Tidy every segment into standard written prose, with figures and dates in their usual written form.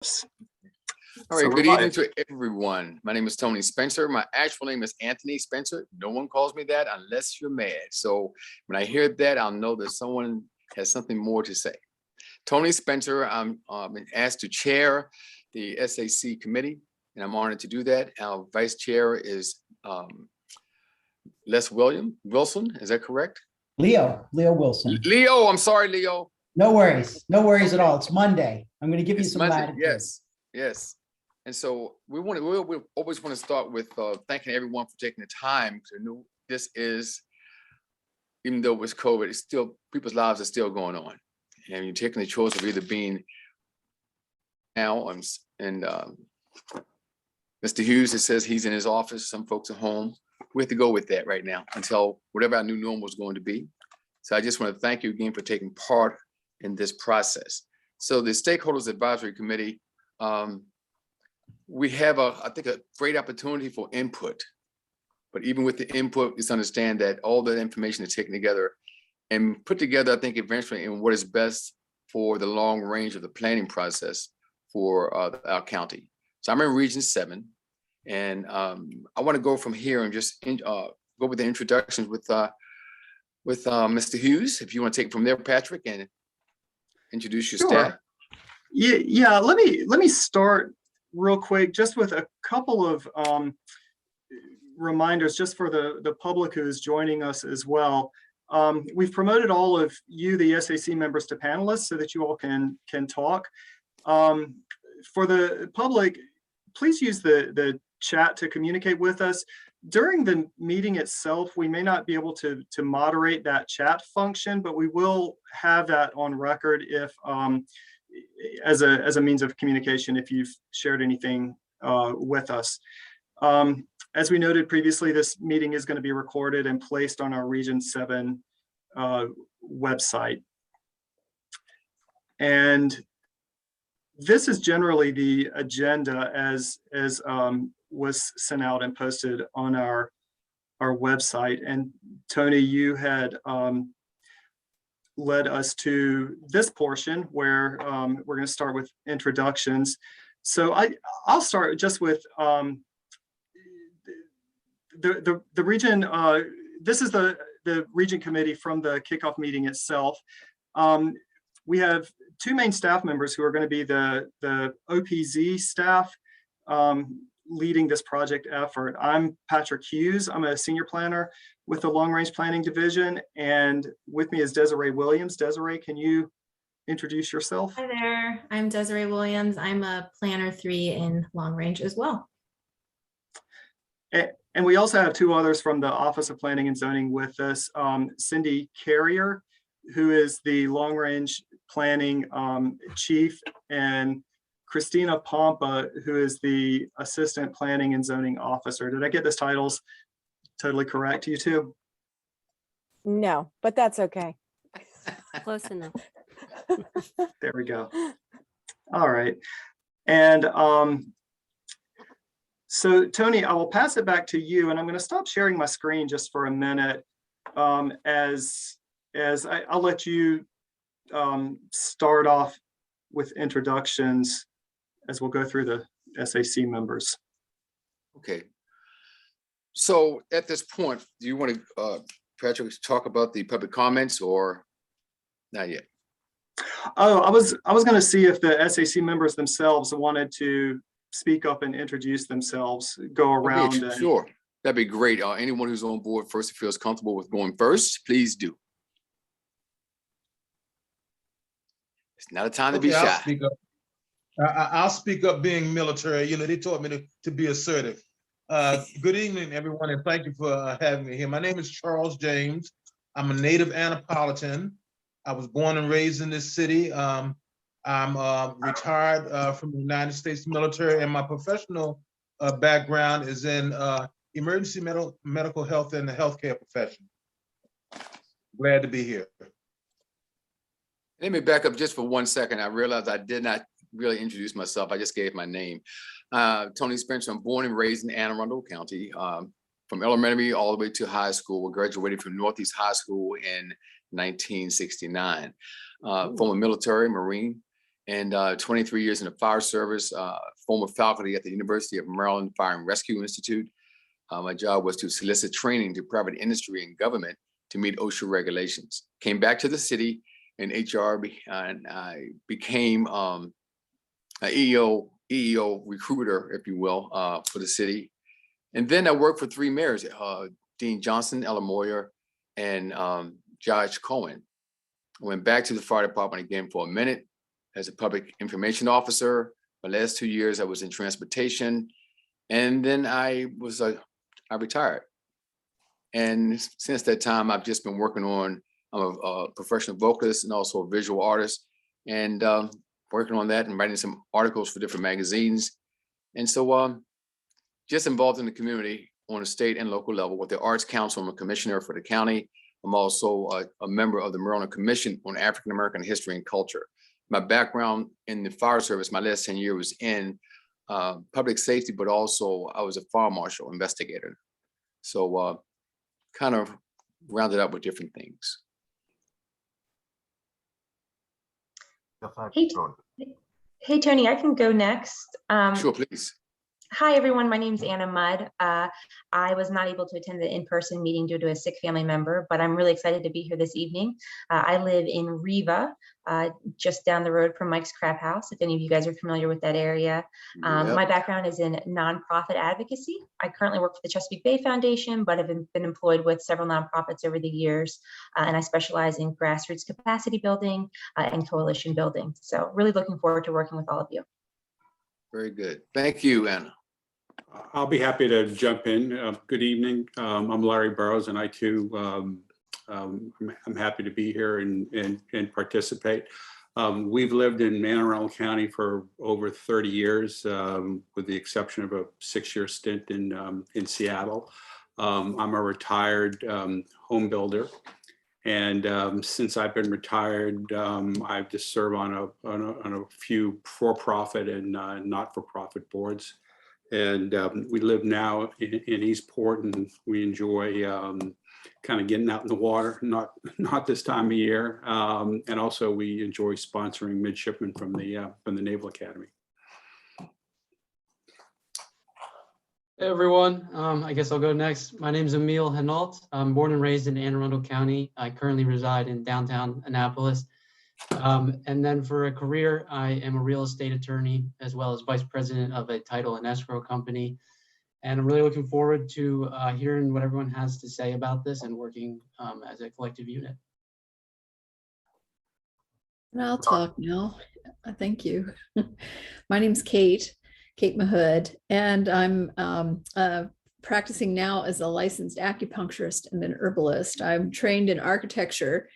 All right, good evening to everyone. My name is Tony Spencer. My actual name is Anthony Spencer. No one calls me that unless you're mad. So when I hear that, I'll know that someone has something more to say. Tony Spencer, I'm been asked to chair the SAC committee, and I'm honored to do that. Our vice chair is Les Wilson. Is that correct? Leo Wilson. Leo, I'm sorry, Leo. No worries at all. It's Monday. I'm going to give you some latitude. Yes. And so we always want to start with thanking everyone for taking the time to know this is, even though it's COVID, it's still, people's lives are still going on. And you're taking the choice of either being now and Mr. Hughes, it says he's in his office, some folks are home. We have to go with that right now until whatever our new normal is going to be. So I just want to thank you again for taking part in this process. So the Stakeholders Advisory Committee, we have I think a great opportunity for input, but even with the input, just understand that all that information is taken together and put together, I think eventually in what is best for the long range of the planning process for our county. So I'm in Region 7, and I want to go from here and just go with the introductions with Mr. Hughes. If you want to take it from there, Patrick, and introduce your staff. Yeah. Let me start real quick, just with a couple of reminders, just for the public who is joining us as well. We've promoted all of you, the SAC members, to panelists so that you all can talk. For the public, please use the chat to communicate with us. During the meeting itself, we may not be able to moderate that chat function, but we will have that on record if as a means of communication if you've shared anything with us. As we noted previously, this meeting is going to be recorded and placed on our Region 7 website. And this is generally the agenda as was sent out and posted on our website. And Tony, you had led us to this portion where we're going to start with introductions. So I'll start just with the region. This is the region committee from the kickoff meeting itself. We have two main staff members who are going to be the OPZ staff leading this project effort. I'm Patrick Hughes. I'm a senior planner with the Long Range Planning Division, and with me is Desiree Williams. Desiree, can you introduce yourself? Hi there, I'm Desiree Williams. I'm a Planner 3 in Long Range as well. And we also have two others from the Office of Planning and Zoning with us. Cindy Carrier, who is the Long Range Planning Chief, and Christina Pompa, who is the Assistant Planning and Zoning Officer. Did I get those titles totally correct, you two? No, but that's okay. Close enough. There we go. All right. And so Tony, I will pass it back to you, and I'm going to stop sharing my screen just for a minute as I'll let you start off with introductions as we'll go through the SAC members. Okay. So at this point, do you want to, Patrick, talk about the public comments or not yet? Oh, I was going to see if the SAC members themselves wanted to speak up and introduce themselves, go around. Okay, sure, that'd be great. Anyone who's on board first, feels comfortable with going first, please do. It's not a time to be shy. I'll speak up being military. You know, they taught me to be assertive. Good evening, everyone, and thank you for having me here. My name is Charles James. I'm a native Annapolitan. I was born and raised in this city. I'm retired from the United States military, and my professional background is in emergency medical health and the healthcare profession. Glad to be here. Let me back up just for 1 second. I realized I did not really introduce myself. I just gave my name. Tony Spencer. I'm born and raised in Anne Arundel County. From elementary all the way to high school. We graduated from Northeast High School in 1969. Former military, Marine, and 23 years in the fire service, former faculty at the University of Maryland Fire and Rescue Institute. My job was to solicit training to private industry and government to meet OSHA regulations. Came back to the city in HR, and I became an EEO recruiter, if you will, for the city. And then I worked for 3 mayors, Dean Johnson, Ella Moyer, and Josh Cohen. I went back to the fire department again for a minute as a public information officer. My last 2 years, I was in transportation. And then I retired. And since that time, I've just been working on, I'm a professional vocalist and also a visual artist, and working on that and writing some articles for different magazines. And so just involved in the community on a state and local level with the Arts Council. I'm a commissioner for the county. I'm also a member of the Maryland Commission on African American History and Culture. My background in the fire service, my last 10 years was in public safety, but also I was a fire marshal investigator. So kind of rounded up with different things. Hey, Tony, I can go next. Sure, please. Hi, everyone. My name is Anna Mudd. I was not able to attend the in-person meeting due to a sick family member, but I'm really excited to be here this evening. I live in Riva, just down the road from Mike's Crab House, if any of you guys are familiar with that area. Yep. My background is in nonprofit advocacy. I currently work for the Chesapeake Bay Foundation, but have been employed with several nonprofits over the years, and I specialize in grassroots capacity building and coalition building. So really looking forward to working with all of you. Very good. Thank you, Anna. I'll be happy to jump in. Good evening. I'm Larry Burrows, and I too, I'm happy to be here and participate. We've lived in Anne Arundel County for over 30 years, with the exception of a 6-year stint in Seattle. I'm a retired home builder, and since I've been retired, I've just served on a few for-profit and not-for-profit boards. And we live now in Eastport, and we enjoy kind of getting out in the water, not this time of year. And also we enjoy sponsoring midshipmen from the Naval Academy. Hey everyone, I guess I'll go next. My name is Emil Henault. I'm born and raised in Anne Arundel County. I currently reside in downtown Annapolis. And then for a career, I am a real estate attorney, as well as vice president of a title and escrow company. And I'm really looking forward to hearing what everyone has to say about this and working as a collective unit. And I'll talk now. Thank you. My name's Kate Mahood, and I'm practicing now as a licensed acupuncturist and an herbalist. I'm trained in architecture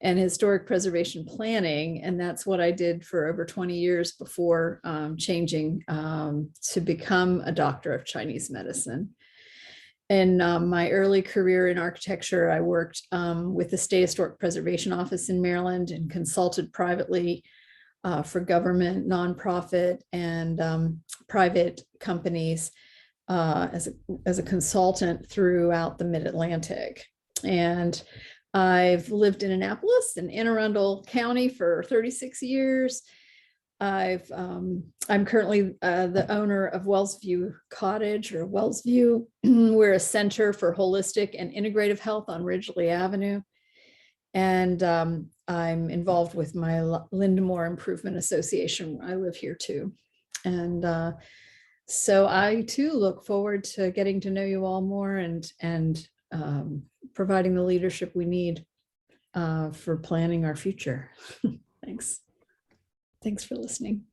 and historic preservation planning, and that's what I did for over 20 years before changing to become a doctor of Chinese medicine. In my early career in architecture, I worked with the State Historic Preservation Office in Maryland and consulted privately for government, nonprofit, and private companies as a consultant throughout the Mid-Atlantic. And I've lived in Annapolis and Anne Arundel County for 36 years. I'm currently the owner of Wellsview Cottage, or Wellsview. We're a center for holistic and integrative health on Ridgely Avenue. And I'm involved with my Lindamore Improvement Association. I live here too. And so I too look forward to getting to know you all more and providing the leadership we need for planning our future. Thanks. Thanks for listening.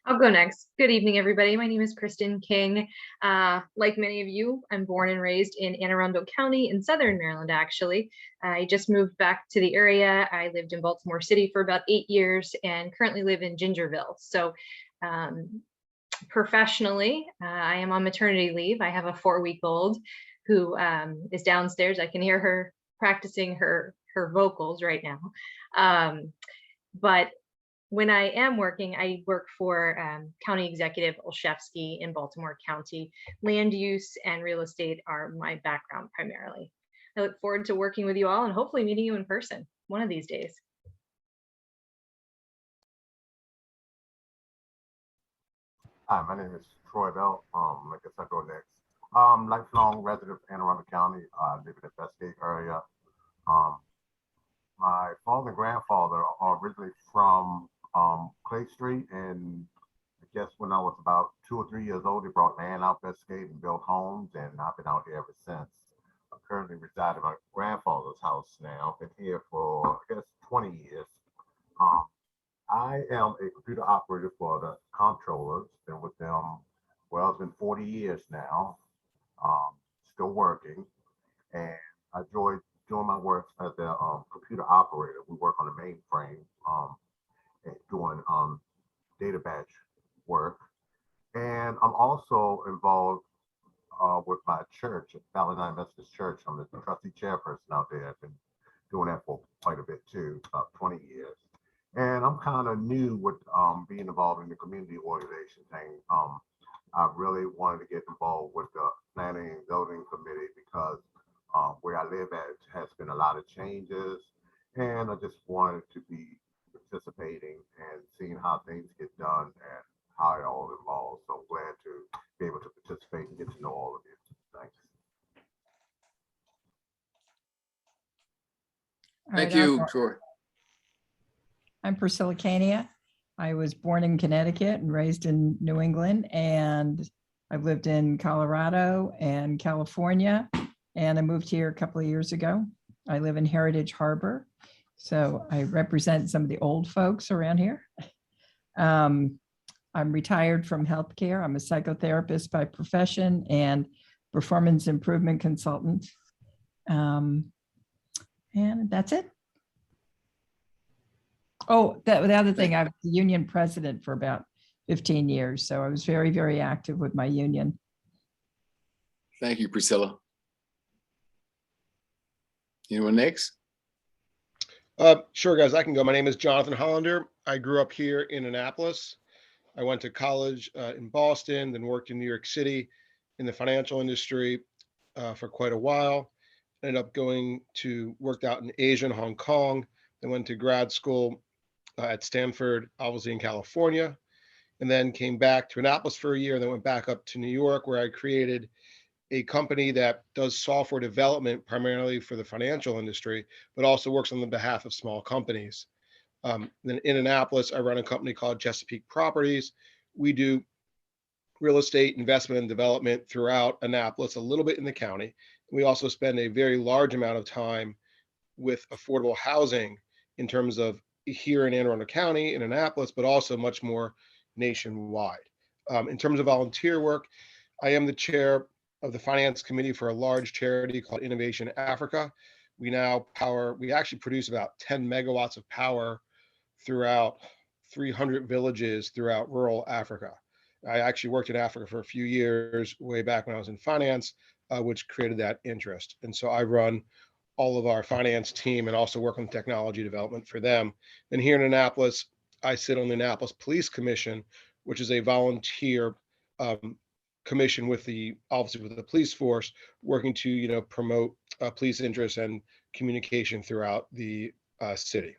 I'll go next. Good evening, everybody. My name is Kristen King. Like many of you, I'm born and raised in Anne Arundel County in Southern Maryland, actually. I just moved back to the area. I lived in Baltimore City for about 8 years and currently live in Gingerville. So professionally, I am on maternity leave. I have a 4-week-old who is downstairs. I can hear her practicing her vocals right now. But when I am working, I work for County Executive Olszewski in Baltimore County. Land use and real estate are my background primarily. I look forward to working with you all and hopefully meeting you in person one of these days. Hi, my name is Troy Bell. I guess I go next. Lifelong resident of Anne Arundel County. Live in the Westgate area. My father and grandfather are originally from Clay Street, and I guess when I was about 2 or 3 years old, they brought land out Westgate and built homes, and I've been out here ever since. I currently reside in my grandfather's house now. Been here for, I guess, 20 years. I am a computer operator for the comptrollers. Been with them, well, it's been 40 years now. Still working, and I enjoy doing my work as a computer operator. We work on a mainframe, and doing data batch work. And I'm also involved with my church, Valentine Methodist Church. I'm the trustee chairperson out there. I've been doing that for quite a bit too, about 20 years. And I'm kind of new with being involved in the community organization thing. I really wanted to get involved with the planning and zoning committee because where I live at has been a lot of changes, and I just wanted to be participating and seeing how things get done and how it all evolves. So I'm glad to be able to participate and get to know all of you. Thanks. Thank you, Troy. I'm Priscilla Kenya. I was born in Connecticut and raised in New England, and I've lived in Colorado and California, and I moved here a couple of years ago. I live in Heritage Harbor, so I represent some of the old folks around here. I'm retired from healthcare. I'm a psychotherapist by profession and performance improvement consultant. And that's it. Oh, the other thing, I was the union president for about 15 years. So I was very, very active with my union. Thank you, Priscilla. Anyone next? Sure, guys, I can go. My name is Jonathan Hollander. I grew up here in Annapolis. I went to college in Boston, then worked in New York City in the financial industry for quite a while. Ended up worked out in Asia and Hong Kong. Then went to grad school at Stanford, obviously in California, and then came back to Annapolis for a year, and then went back up to New York, where I created a company that does software development primarily for the financial industry, but also works on the behalf of small companies. Then in Annapolis, I run a company called Chesapeake Properties. We do real estate investment and development throughout Annapolis, a little bit in the county. We also spend a very large amount of time with affordable housing in terms of here in Anne Arundel County, in Annapolis, but also much more nationwide. In terms of volunteer work, I am the chair of the finance committee for a large charity called Innovation Africa. We actually produce about 10 megawatts of power throughout 300 villages throughout rural Africa. I actually worked in Africa for a few years, way back when I was in finance, which created that interest. And so I run all of our finance team and also work on technology development for them. And here in Annapolis, I sit on the Annapolis Police Commission, which is a volunteer commission with the police force, working to promote police interests and communication throughout the city.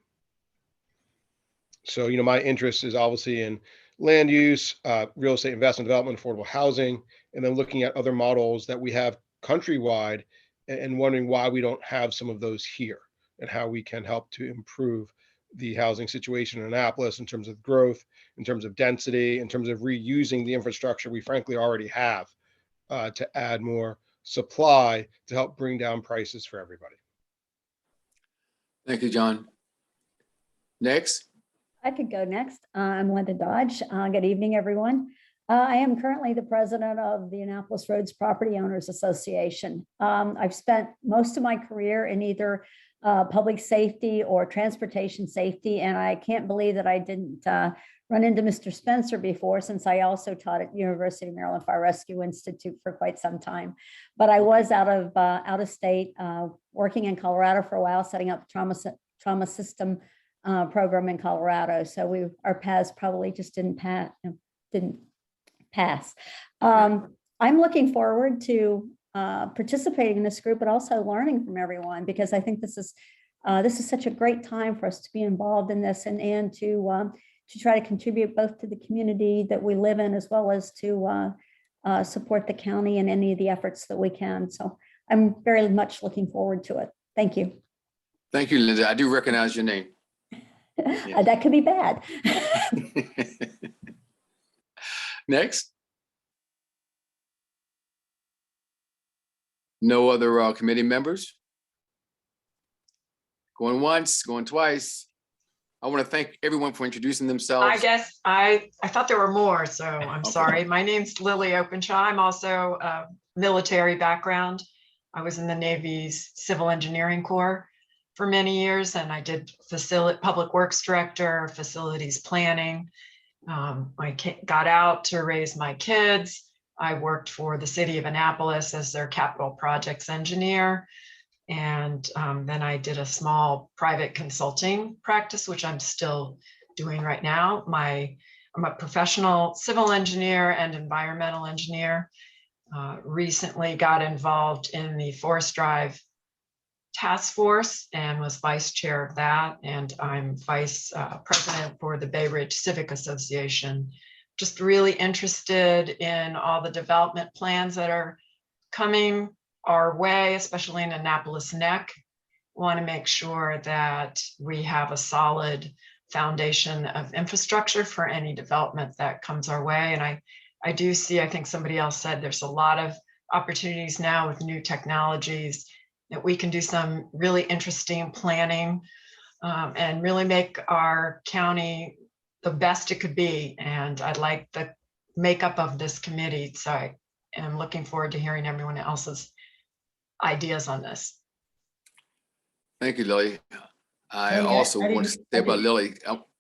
So my interest is obviously in land use, real estate investment development, affordable housing, and then looking at other models that we have countrywide and wondering why we don't have some of those here and how we can help to improve the housing situation in Annapolis in terms of growth, in terms of density, in terms of reusing the infrastructure we frankly already have to add more supply to help bring down prices for everybody. Thank you, John. Next. I could go next. I'm Linda Dodge. Good evening, everyone. I am currently the president of the Annapolis Roads Property Owners Association. I've spent most of my career in either public safety or transportation safety, and I can't believe that I didn't run into Mr. Spencer before, since I also taught at University of Maryland Fire Rescue Institute for quite some time. But I was out of state, working in Colorado for a while, setting up trauma system program in Colorado. So our paths probably just didn't pass. I'm looking forward to participating in this group, but also learning from everyone, because I think this is such a great time for us to be involved in this and to to try to contribute both to the community that we live in, as well as to support the county in any of the efforts that we can. So I'm very much looking forward to it. Thank you. Thank you, Linda. I do recognize your name. That could be bad. Next. No other committee members? Going once, going twice. I want to thank everyone for introducing themselves. I guess I thought there were more, so I'm Okay. sorry. My name's Lily Openshaw. I'm also a military background. I was in the Navy's Civil Engineering Corps for many years, and I did public works director, facilities planning. I got out to raise my kids. I worked for the city of Annapolis as their capital projects engineer. And then I did a small private consulting practice, which I'm still doing right now. I'm a professional civil engineer and environmental engineer. Recently got involved in the Forest Drive task force and was vice chair of that. And I'm vice president for the Bay Ridge Civic Association. Just really interested in all the development plans that are coming our way, especially in Annapolis Neck. Want to make sure that we have a solid foundation of infrastructure for any development that comes our way. And I do see, I think somebody else said, there's a lot of opportunities now with new technologies that we can do some really interesting planning and really make our county the best it could be. And I like the makeup of this committee. So I am looking forward to hearing everyone else's ideas on this. Thank you, Lily. I Tony, also I want to didn't- say I about didn't- Lily,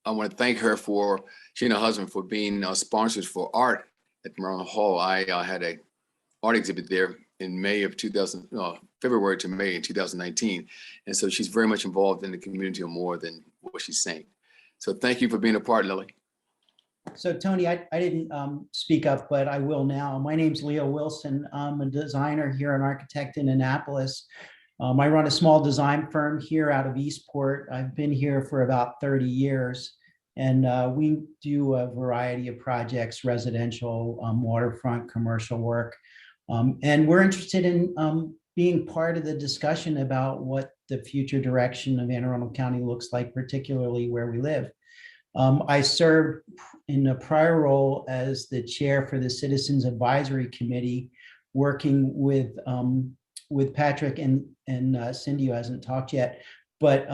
I want to thank her for, she and her husband for being sponsors for art at Maroon Hall. I had a art exhibit there in February to May in 2019. And so she's very much involved in the community more than what she's saying. So thank you for being a part, Lily. So Tony, I didn't speak up, but I will now. My name's Leo Wilson. I'm a designer here, an architect in Annapolis. I run a small design firm here out of Eastport. I've been here for about 30 years. And we do a variety of projects, residential, waterfront, commercial work. And we're interested in being part of the discussion about what the future direction of Anne Arundel County looks like, particularly where we live. I served in a prior role as the chair for the Citizens Advisory Committee, working with Patrick and Cindy, who hasn't talked yet. But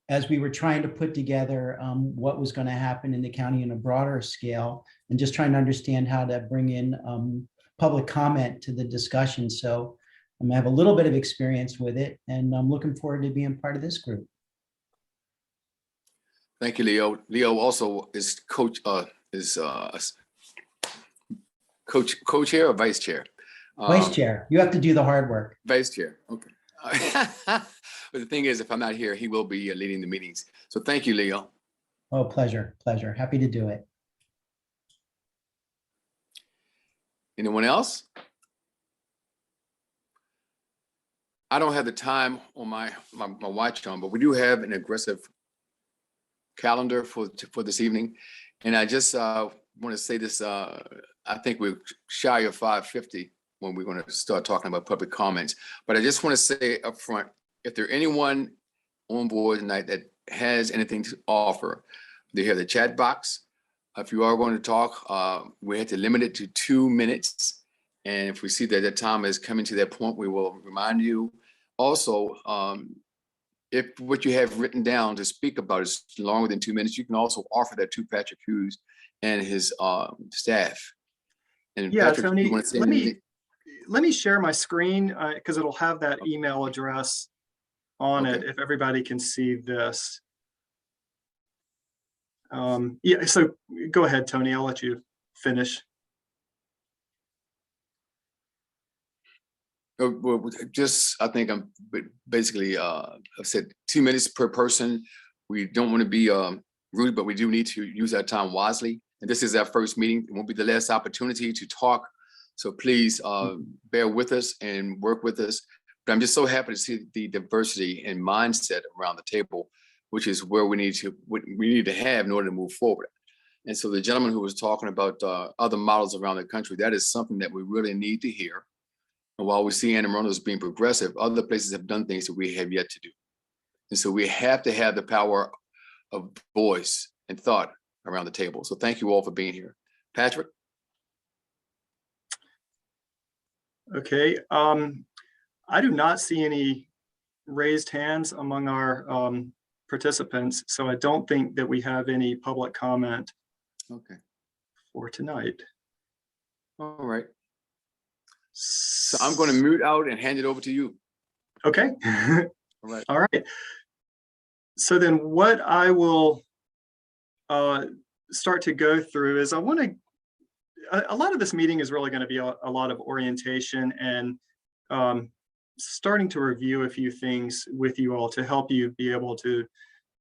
as we were trying to put together what was going to happen in the county on a broader scale, and just trying to understand how to bring in public comment to the discussion. So I have a little bit of experience with it, and I'm looking forward to being part of this group. Thank you, Leo. Leo also is co-chair or vice chair? Vice chair, you have to do the hard work. Vice chair, okay. But the thing is, if I'm not here, he will be leading the meetings. So thank you, Leo. Oh, pleasure, pleasure. Happy to do it. Anyone else? I don't have the time on my watch on, but we do have an aggressive calendar for this evening. And I just want to say this, I think we're shy of 5:50 when we're going to start talking about public comments. But I just want to say up front, if there anyone on board tonight that has anything to offer, they have the chat box. If you are going to talk, we have to limit it to 2 minutes. And if we see that the time is coming to that point, we will remind you. Also, if what you have written down to speak about is longer than 2 minutes, you can also offer that to Patrick Hughes and his staff. And Yeah, Patrick, Tony, you want to say let anything? me share my screen because it'll have that email address on it if everybody can see this. Yeah, so go ahead, Tony, I'll let you finish. Well, just, I think I'm basically, I've said 2 minutes per person. We don't want to be rude, but we do need to use our time wisely. And this is our first meeting. It won't be the last opportunity to talk. So please bear with us and work with us. But I'm just so happy to see the diversity and mindset around the table, which is where we need to have in order to move forward. And so the gentleman who was talking about other models around the country, that is something that we really need to hear. And while we see Anne Arundel as being progressive, other places have done things that we have yet to do. And so we have to have the power of voice and thought around the table. So thank you all for being here. Patrick? Okay, I do not see any raised hands among our participants, so I don't think that we have any public comment for tonight. All right. So I'm going to mute out and hand it over to you. Okay. All right. All right. So then what I will start to go through is I want to, a lot of this meeting is really going to be a lot of orientation and starting to review a few things with you all to help you be able to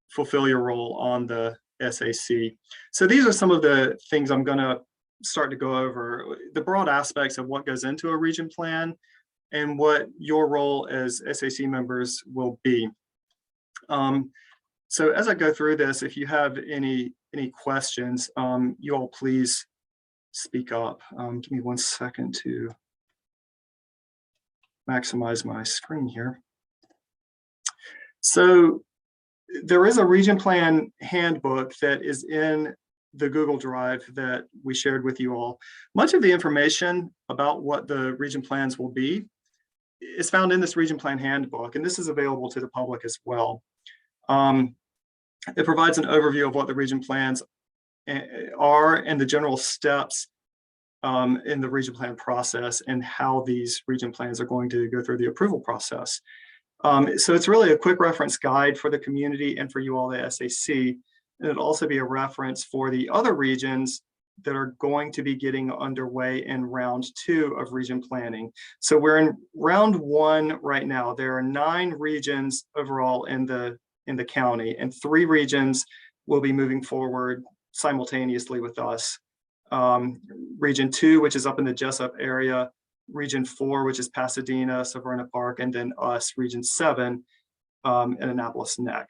fulfill your role on the SAC. So these are some of the things I'm going to start to go over, the broad aspects of what goes into a region plan and what your role as SAC members will be. So as I go through this, if you have any questions, you all please speak up. Give me 1 second to maximize my screen here. So there is a region plan handbook that is in the Google Drive that we shared with you all. Much of the information about what the region plans will be is found in this region plan handbook, and this is available to the public as well. It provides an overview of what the region plans are and the general steps in the region plan process and how these region plans are going to go through the approval process. So it's really a quick reference guide for the community and for you all, the SAC. And it'll also be a reference for the other regions that are going to be getting underway in round 2 of region planning. So we're in round 1 right now. There are 9 regions overall in the county, and 3 regions will be moving forward simultaneously with us. Region 2, which is up in the Jessup area, Region 4, which is Pasadena, Severna Park, and then us, Region 7, in Annapolis Neck.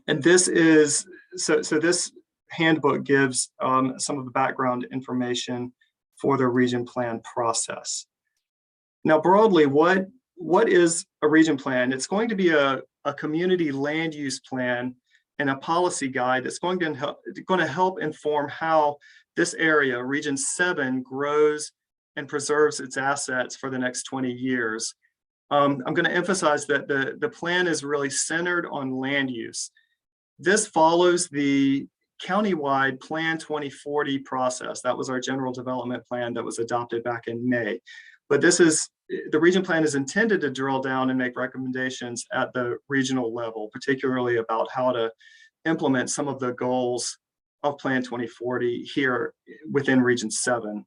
And this is, so this handbook gives some of the background information for the region plan process. Now, broadly, what is a region plan? It's going to be a community land use plan and a policy guide that's going to help inform how this area, Region 7, grows and preserves its assets for the next 20 years. I'm going to emphasize that the plan is really centered on land use. This follows the countywide Plan 2040 process. That was our general development plan that was adopted back in May. But the region plan is intended to drill down and make recommendations at the regional level, particularly about how to implement some of the goals of Plan 2040 here within Region 7.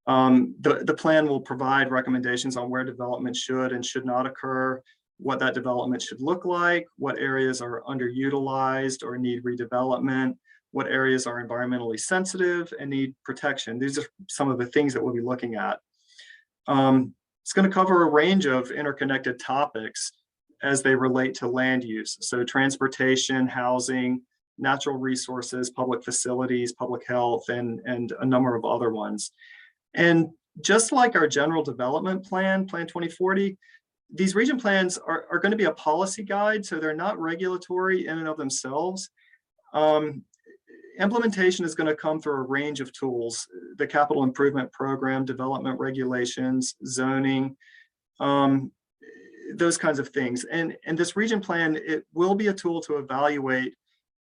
The plan will provide recommendations on where development should and should not occur, what that development should look like, what areas are underutilized or need redevelopment, what areas are environmentally sensitive and need protection. These are some of the things that we'll be looking at. It's going to cover a range of interconnected topics as they relate to land use. So transportation, housing, natural resources, public facilities, public health, and a number of other ones. And just like our general development plan, Plan 2040, these region plans are going to be a policy guide, so they're not regulatory in and of themselves. Implementation is going to come through a range of tools, the capital improvement program, development regulations, zoning, those kinds of things. And this region plan, it will be a tool to evaluate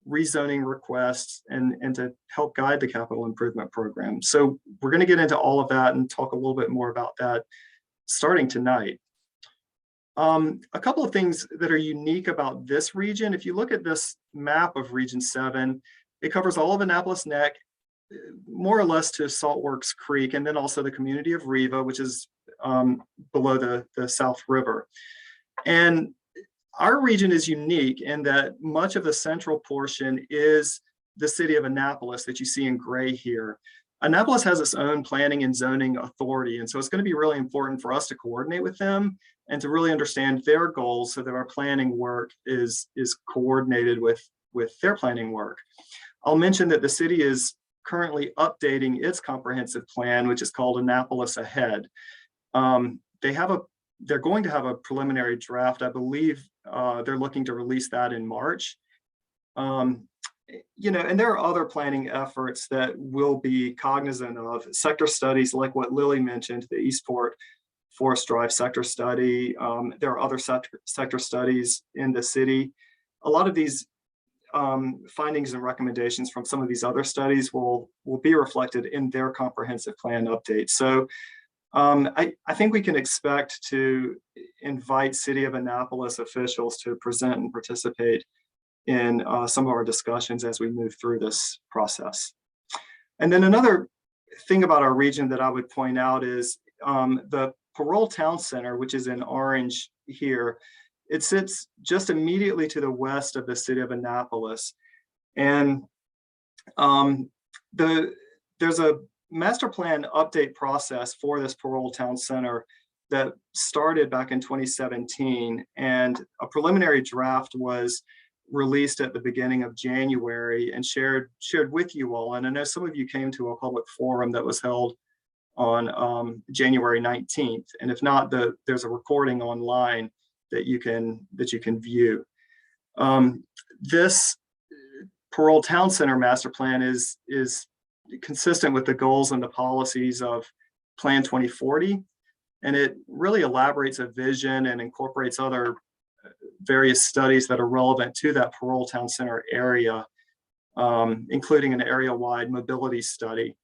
rezoning requests and to help guide the capital improvement program. So we're going to get into all of that and talk a little bit more about that starting tonight. A couple of things that are unique about this region. If you look at this map of Region 7, it covers all of Annapolis Neck, more or less to Saltworks Creek, and then also the community of Riva, which is below the South River. And our region is unique in that much of the central portion is the city of Annapolis that you see in gray here. Annapolis has its own planning and zoning authority, and so it's going to be really important for us to coordinate with them and to really understand their goals so that our planning work is coordinated with their planning work. I'll mention that the city is currently updating its comprehensive plan, which is called Annapolis Ahead. They're going to have a preliminary draft. I believe they're looking to release that in March. And there are other planning efforts that we'll be cognizant of. Sector studies like what Lily mentioned, the Eastport Forest Drive sector study. There are other sector studies in the city. A lot of these findings and recommendations from some of these other studies will be reflected in their comprehensive plan update. So I think we can expect to invite City of Annapolis officials to present and participate in some of our discussions as we move through this process. And then another thing about our region that I would point out is the Parole Town Center, which is in orange here. It sits just immediately to the west of the city of Annapolis. And there's a master plan update process for this Parole Town Center that started back in 2017. And a preliminary draft was released at the beginning of January and shared with you all. And I know some of you came to a public forum that was held on January 19th. And if not, there's a recording online that you can view. This Parole Town Center master plan is consistent with the goals and the policies of Plan 2040, and it really elaborates a vision and incorporates other various studies that are relevant to that Parole Town Center area, including an area-wide mobility study.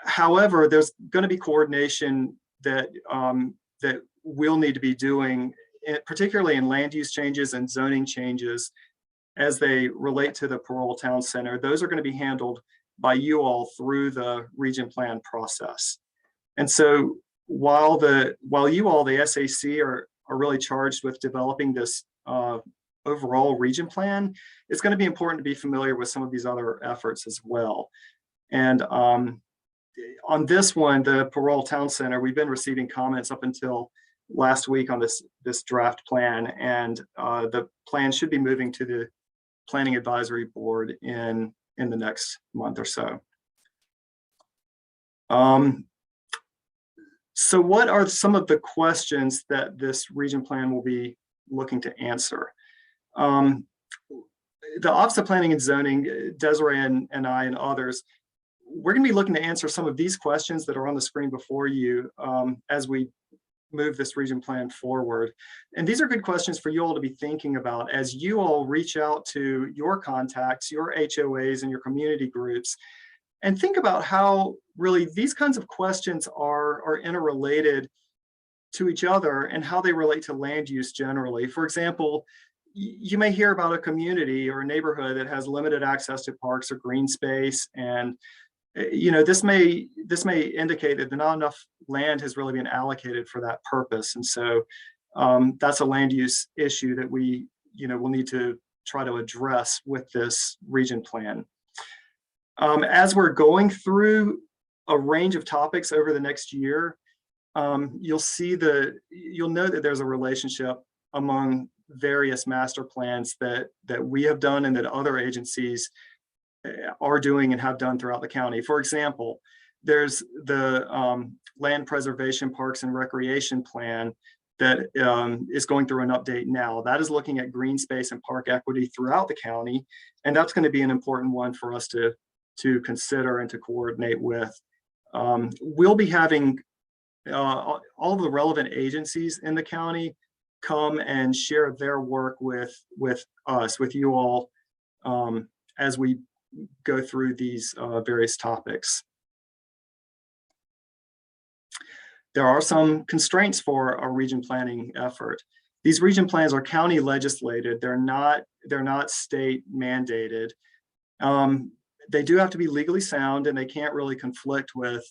However, there's going to be coordination that we'll need to be doing, particularly in land use changes and zoning changes as they relate to the Parole Town Center. Those are going to be handled by you all through the region plan process. And so while you all, the SAC, are really charged with developing this overall region plan, it's going to be important to be familiar with some of these other efforts as well. And on this one, the Parole Town Center, we've been receiving comments up until last week on this draft plan, and the plan should be moving to the Planning Advisory Board in the next month or so. So what are some of the questions that this region plan will be looking to answer? The Office of Planning and Zoning, Desiree and I and others, we're going to be looking to answer some of these questions that are on the screen before you as we move this region plan forward. And these are good questions for you all to be thinking about as you all reach out to your contacts, your HOAs and your community groups, and think about how really these kinds of questions are interrelated to each other and how they relate to land use generally. For example, you may hear about a community or a neighborhood that has limited access to parks or green space, and this may indicate that not enough land has really been allocated for that purpose. And so that's a land use issue that we will need to try to address with this region plan. As we're going through a range of topics over the next year, you'll know that there's a relationship among various master plans that we have done and that other agencies are doing and have done throughout the county. For example, there's the Land Preservation Parks and Recreation Plan that is going through an update now. That is looking at green space and park equity throughout the county, and that's going to be an important one for us to consider and to coordinate with. We'll be having all of the relevant agencies in the county come and share their work with us, with you all, as we go through these various topics. There are some constraints for our region planning effort. These region plans are county legislated. They're not state mandated. They do have to be legally sound, and they can't really conflict with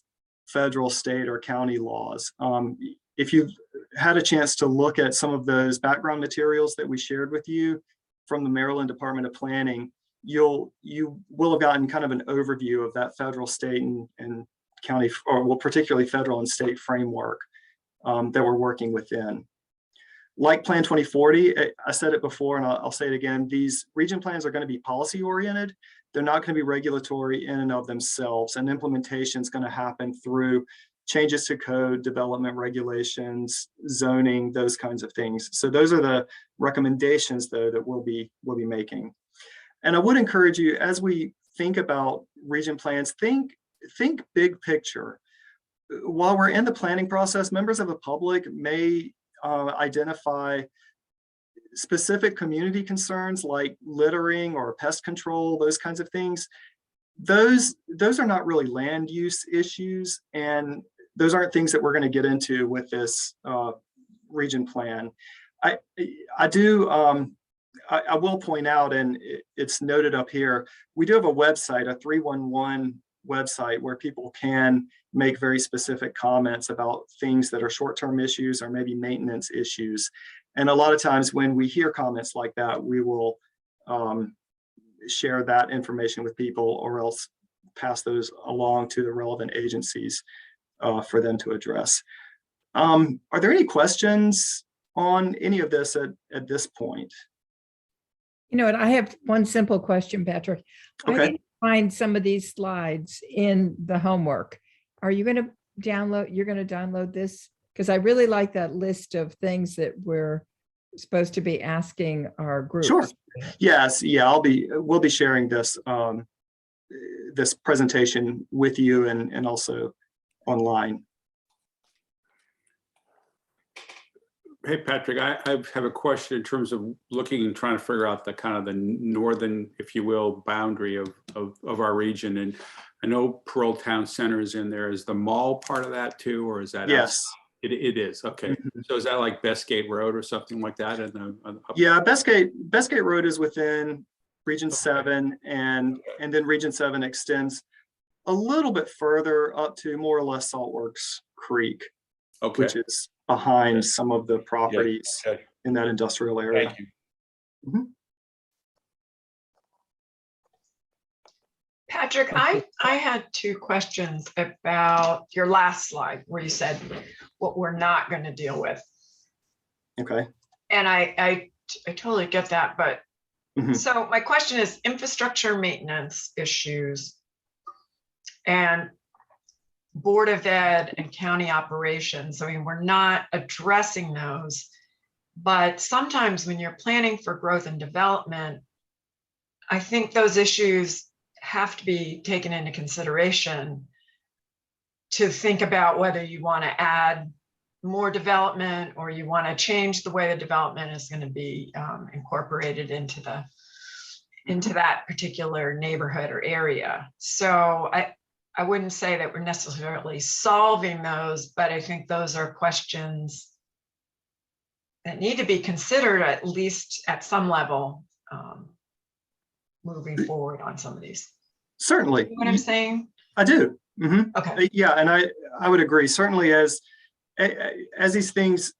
federal, state, or county laws. If you've had a chance to look at some of those background materials that we shared with you from the Maryland Department of Planning, you will have gotten kind of an overview of that federal, state, and county, or well, particularly federal and state framework that we're working within. Like Plan 2040, I said it before and I'll say it again, these region plans are going to be policy oriented. They're not going to be regulatory in and of themselves, and implementation is going to happen through changes to code, development regulations, zoning, those kinds of things. So those are the recommendations though that we'll be making. And I would encourage you, as we think about region plans, think big picture. While we're in the planning process, members of the public may identify specific community concerns like littering or pest control, those kinds of things. Those are not really land use issues, and those aren't things that we're going to get into with this region plan. I will point out, and it's noted up here, we do have a website, a 311 website, where people can make very specific comments about things that are short-term issues or maybe maintenance issues. And a lot of times when we hear comments like that, we will share that information with people, or else pass those along to the relevant agencies for them to address. Are there any questions on any of this at this point? You know what, I have one simple question, Patrick. I Okay. didn't find some of these slides in the homework. Are you going to download this? Because I really like that list of things that we're supposed to be asking our group. Sure. Yes. Yeah. We'll be sharing this this presentation with you and also online. Hey, Patrick, I have a question in terms of looking and trying to figure out the kind of the northern, if you will, boundary of our region. And I know Pearl Town Center is in there. Is the mall part of that too, or is that? Yes. It is. Okay. Mm-hmm. So is that like Bestgate Road or something like that? Yeah, Bestgate Road is within Region 7, and then Region 7 extends a little bit further up to more or less Saltworks Creek, which is behind some of the properties in that industrial area. Thank you. Mm-hmm. Patrick, I had two questions about your last slide where you said what we're not going to deal with. Okay. And I totally get that, but so my question is infrastructure maintenance issues and Board of Ed and county operations. I mean, we're not addressing those, but sometimes when you're planning for growth and development, I think those issues have to be taken into consideration to think about whether you want to add more development or you want to change the way the development is going to be incorporated into that particular neighborhood or area. So I wouldn't say that we're necessarily solving those, but I think those are questions that need to be considered at least at some level moving forward on some of these. Certainly. You know what I'm saying? I do. Okay. Yeah, and I would agree. Certainly, as these things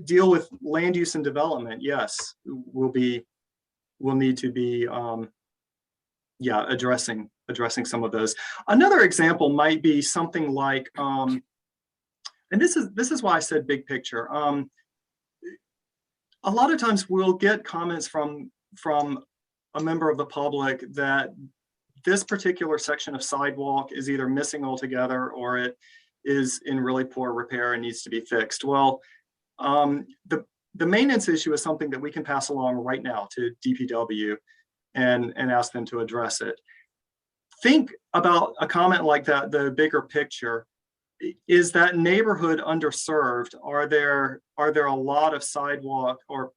deal with land use and development, yes, we'll need to be addressing some of those. Another example might be something like, and this is why I said big picture. A lot of times we'll get comments from a member of the public that this particular section of sidewalk is either missing altogether or it is in really poor repair and needs to be fixed. Well, the maintenance issue is something that we can pass along right now to DPW and ask them to address it. Think about a comment like that, the bigger picture. Is that neighborhood underserved? Are there a lot of sidewalk or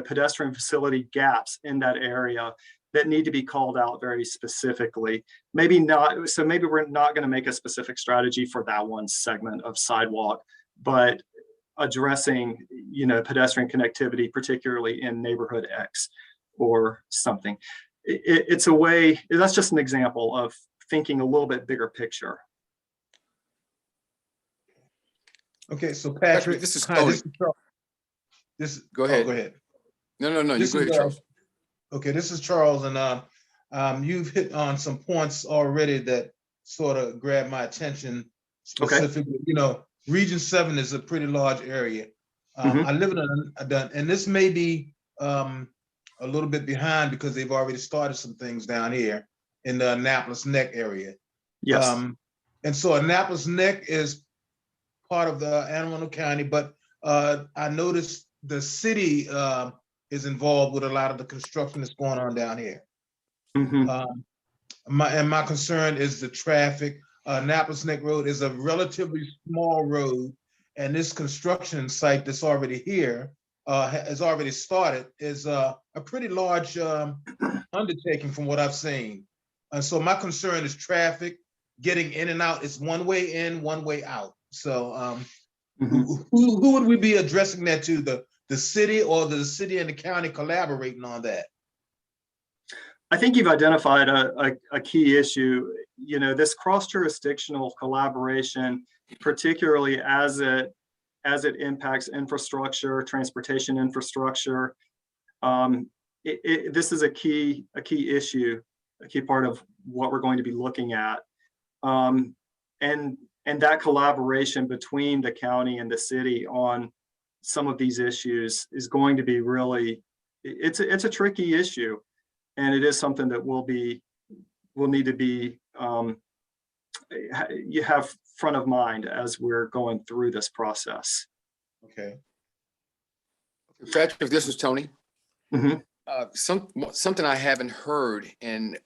pedestrian facility gaps in that area that need to be called out very specifically? Maybe not. So maybe we're not going to make a specific strategy for that one segment of sidewalk, but addressing pedestrian connectivity, particularly in neighborhood X or something. It's a way. That's just an example of thinking a little bit bigger picture. Okay, so Patrick, this is hi, Tony. Go ahead. Go ahead. No, you go ahead, Charles. Okay, this is Charles, and you've hit on some points already that sort of grabbed my attention specifically. Region 7 is a pretty large area, I live in and this may be a little bit behind because they've already started some things down here in the Annapolis Neck area. Yes. And so Annapolis Neck is part of the Anne Arundel County, but I noticed the city is involved with a lot of the construction that's going on down here. My concern is the traffic. Annapolis Neck Road is a relatively small road, and this construction site that's already here has already started is a pretty large undertaking from what I've seen. And so my concern is traffic getting in and out. It's one way in, one way out. So who would we be addressing that to? The city, or the city and the county collaborating on that? I think you've identified a key issue. You know, this cross-jurisdictional collaboration, particularly as it impacts infrastructure, transportation infrastructure. This is a key issue, a key part of what we're going to be looking at. And that collaboration between the county and the city on some of these issues is going to be really, it's a tricky issue. And it is something that will need to be, you have front of mind as we're going through this process. Okay. Patrick, this is Tony. Something I haven't heard, and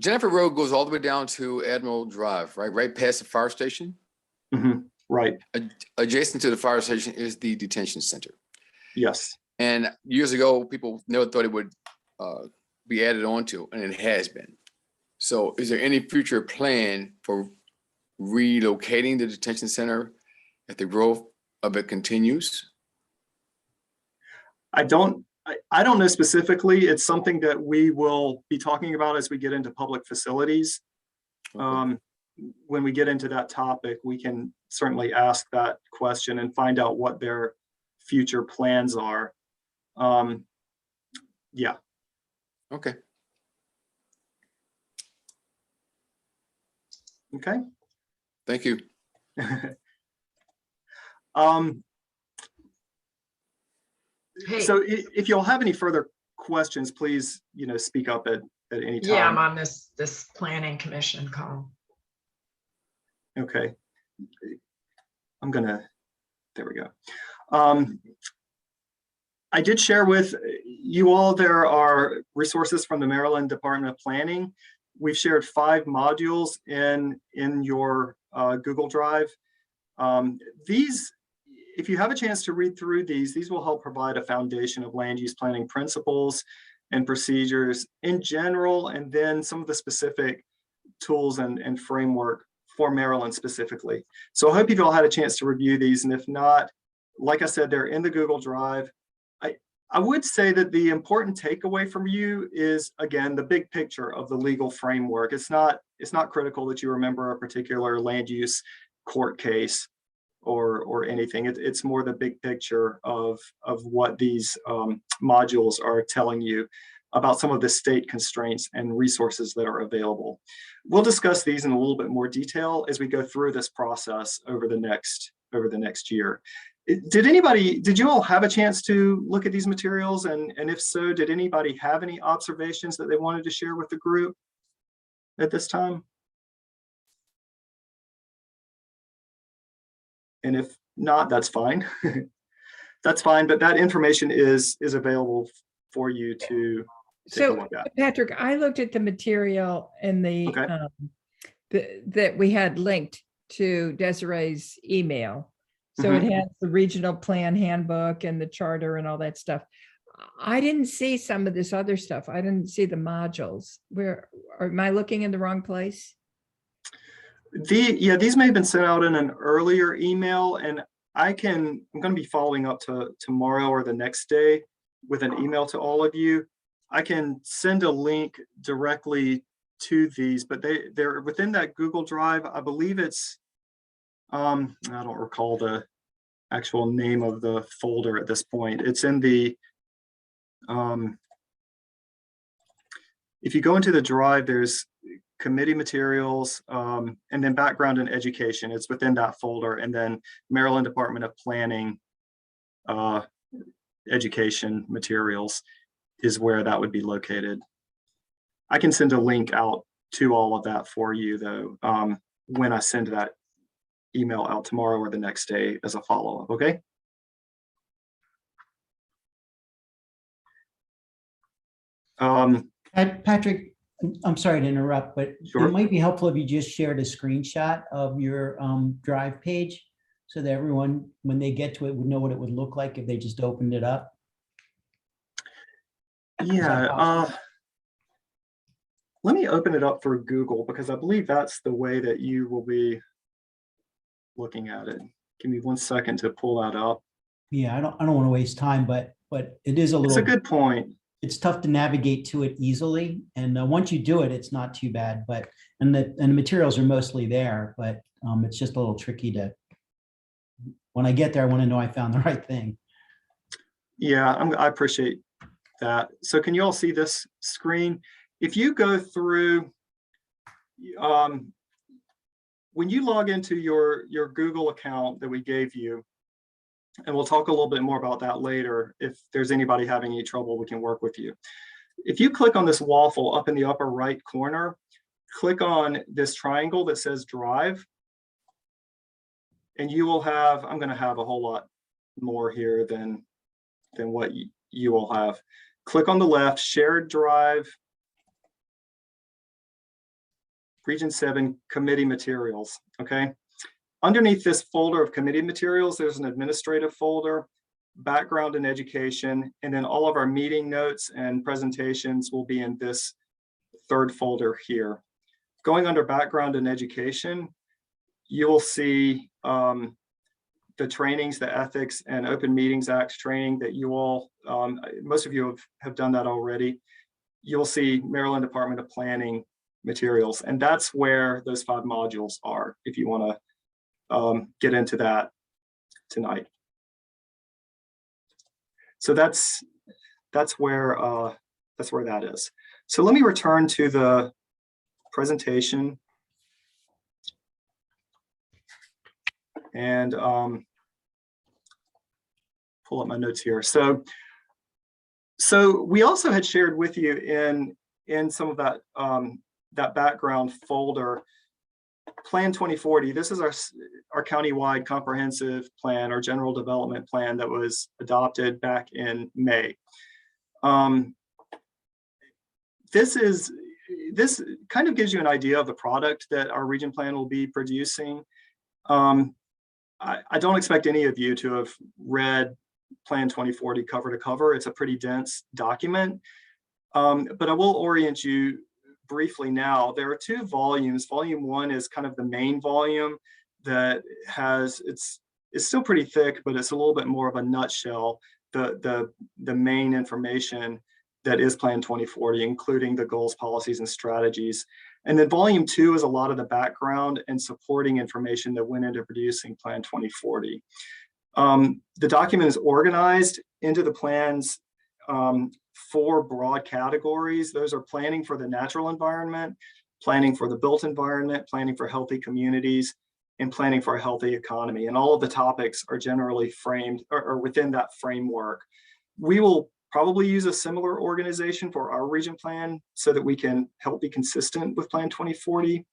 Jennifer Road goes all the way down to Admiral Drive, right past the fire station. Right. Adjacent to the fire station is the detention center. Yes. And years ago, people never thought it would be added on to, and it has been. So is there any future plan for relocating the detention center if the growth of it continues? I don't know specifically. It's something that we will be talking about as we get into public facilities. When we get into that topic, we can certainly ask that question and find out what their future plans are. Yeah. Okay. Okay. Thank you. So if you'll have any further questions, please, speak up at any time. Yeah, I'm on this planning commission call. Okay. There we go. I did share with you all, there are resources from the Maryland Department of Planning. We've shared 5 modules in your Google Drive. These, if you have a chance to read through these will help provide a foundation of land use planning principles and procedures in general, and then some of the specific tools and framework for Maryland specifically. So I hope you've all had a chance to review these, and if not, like I said, they're in the Google Drive. I would say that the important takeaway from you is, again, the big picture of the legal framework. It's not critical that you remember a particular land use court case or anything. It's more the big picture of what these modules are telling you about some of the state constraints and resources that are available. We'll discuss these in a little bit more detail as we go through this process over the next year. Did you all have a chance to look at these materials? And if so, did anybody have any observations that they wanted to share with the group at this time? And if not, that's fine. That's fine, but that information is available for you to take a look at. Patrick, I looked at the material in the that we had linked to Desiree's email. So it has the regional plan handbook and the charter and all that stuff. I didn't see some of this other stuff. I didn't see the modules. Am I looking in the wrong place? These may have been sent out in an earlier email, and I'm going to be following up tomorrow or the next day with an email to all of you. I can send a link directly to these, but they're within that Google Drive. I believe it's, I don't recall the actual name of the folder at this point. It's in the, if you go into the drive, there's committee materials, and then background and education. It's within that folder, and then Maryland Department of Planning education materials is where that would be located. I can send a link out to all of that for you though, when I send that email out tomorrow or the next day as a follow-up, okay? Patrick, I'm sorry to interrupt, but Sure. it might be helpful if you just shared a screenshot of your Drive page so that everyone, when they get to it, would know what it would look like if they just opened it up. Yeah, let me open it up for Google because I believe that's the way that you will be looking at it. Give me 1 second to pull that up. Yeah, I don't want to waste time, but it is a It's little. a good point. It's tough to navigate to it easily, and once you do it, it's not too bad. But the materials are mostly there, but it's just a little tricky to. When I get there, I want to know I found the right thing. Yeah, I appreciate that. So can you all see this screen? If you go through, when you log into your Google account that we gave you, and we'll talk a little bit more about that later. If there's anybody having any trouble, we can work with you. If you click on this waffle up in the upper right corner, click on this triangle that says Drive, and you will have, I'm going to have a whole lot more here than what you will have. Click on the left, Shared Drive, Region 7 Committee Materials, okay? Underneath this folder of committee materials, there's an administrative folder, background and education, and then all of our meeting notes and presentations will be in this third folder here. Going under background and education, you will see the trainings, the ethics and Open Meetings Act training that you all, most of you have done that already. You'll see Maryland Department of Planning materials, and that's where those 5 modules are if you want to get into that tonight. So that's where that is. So let me return to the presentation and pull up my notes here. So we also had shared with you in some of that that background folder, Plan 2040. This is our countywide comprehensive plan, our general development plan that was adopted back in May. This kind of gives you an idea of the product that our region plan will be producing. I don't expect any of you to have read Plan 2040 cover to cover. It's a pretty dense document, but I will orient you briefly now. There are 2 volumes. Volume 1 is kind of the main volume that has, it's still pretty thick, but it's a little bit more of a nutshell, the main information that is Plan 2040, including the goals, policies, and strategies. And then volume 2 is a lot of the background and supporting information that went into producing Plan 2040. The document is organized into the plans 4 broad categories. Those are planning for the natural environment, planning for the built environment, planning for healthy communities, and planning for a healthy economy. And all of the topics are generally framed or within that framework. We will probably use a similar organization for our region plan so that we can help be consistent with Plan 2040.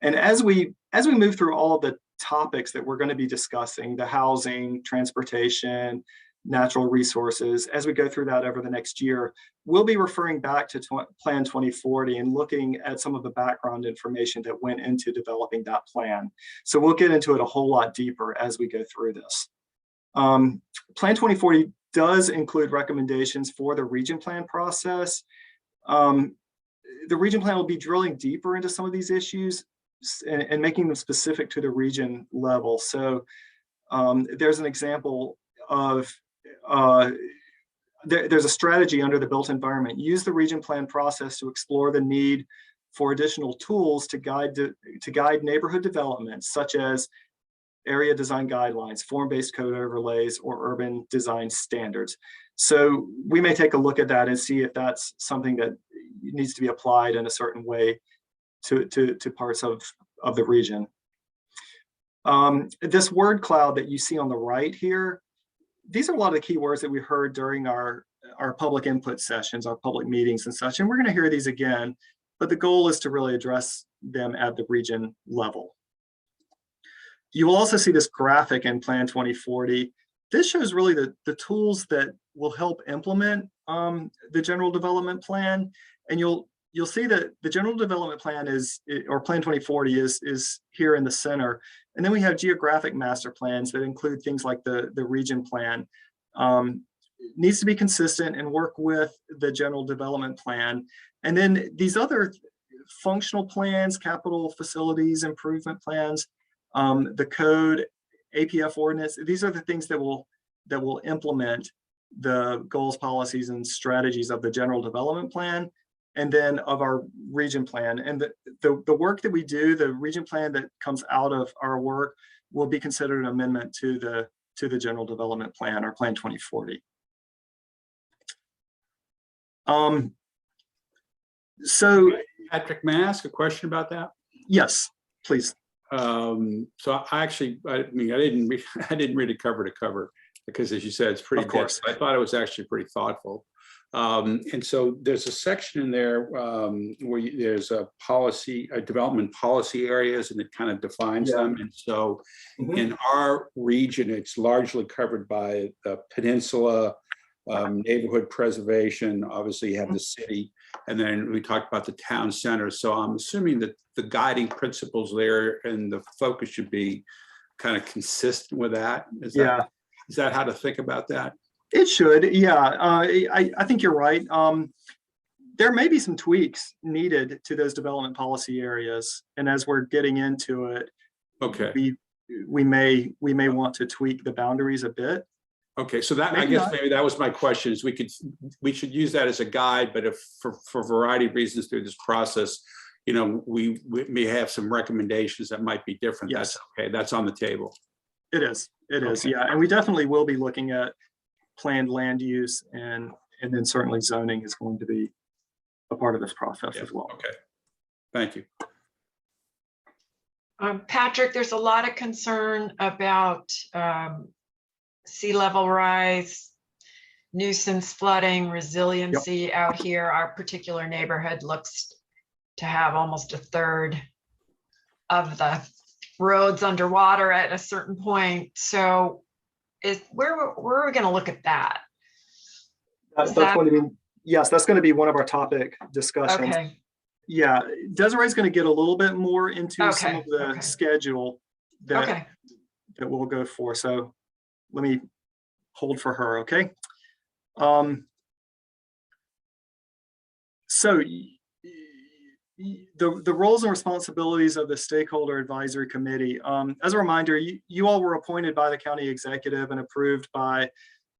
And as we move through all of the topics that we're going to be discussing, the housing, transportation, natural resources, as we go through that over the next year, we'll be referring back to Plan 2040 and looking at some of the background information that went into developing that plan. So we'll get into it a whole lot deeper as we go through this. Plan 2040 does include recommendations for the region plan process. The region plan will be drilling deeper into some of these issues and making them specific to the region level. So there's an example of there's a strategy under the built environment. Use the region plan process to explore the need for additional tools to guide neighborhood development, such as area design guidelines, form-based code overlays, or urban design standards. So we may take a look at that and see if that's something that needs to be applied in a certain way to parts of the region. This word cloud that you see on the right here, these are a lot of the key words that we heard during our public input sessions, our public meetings and such, and we're going to hear these again, but the goal is to really address them at the region level. You will also see this graphic in Plan 2040. This shows really the tools that will help implement the general development plan. And you'll see that the general development plan or Plan 2040 is here in the center. And then we have geographic master plans that include things like the region plan. Needs to be consistent and work with the general development plan. And then these other functional plans, capital facilities improvement plans, the code, APF ordinance, these are the things that will implement the goals, policies, and strategies of the general development plan, and then of our region plan. And the work that we do, the region plan that comes out of our work, will be considered an amendment to the general development plan, or Plan 2040. So Patrick, may I ask a question about that? Yes, please. So I didn't read it cover to cover, because as you said, it's pretty dense. I thought it was actually pretty thoughtful. And so there's a section in there where there's a development policy areas, and it kind of defines them. And so in our region, it's largely covered by the peninsula, neighborhood preservation. Obviously you have the city, and then we talked about the town center. So I'm assuming that the guiding principles there and the focus should be kind of consistent with that. Is that how to think about that? It should, yeah. I think you're right. There may be some tweaks needed to those development policy areas, and as we're getting into it, we may want to tweak the boundaries a bit. Okay, so that maybe that was my question. Is we should use that as a guide, but if for a variety of reasons through this process, we may have some recommendations that might be different. Yes. That's okay. That's on the table. It is, yeah. And we definitely will be looking at planned land use, and then certainly zoning is going to be a part of this process as well. Okay, thank you. Patrick, there's a lot of concern about sea level rise, nuisance flooding, resiliency out here. Our particular neighborhood looks to have almost a third of the roads underwater at a certain point. So where are we going to look at that? That's going to be, yes, that's going to be one of our topic discussions. Okay. Yeah, Desiree's going to get a little bit more into some of the schedule that we'll go for. So let me hold for her, okay? So the roles and responsibilities of the Stakeholder Advisory Committee. As a reminder, you all were appointed by the county executive and approved by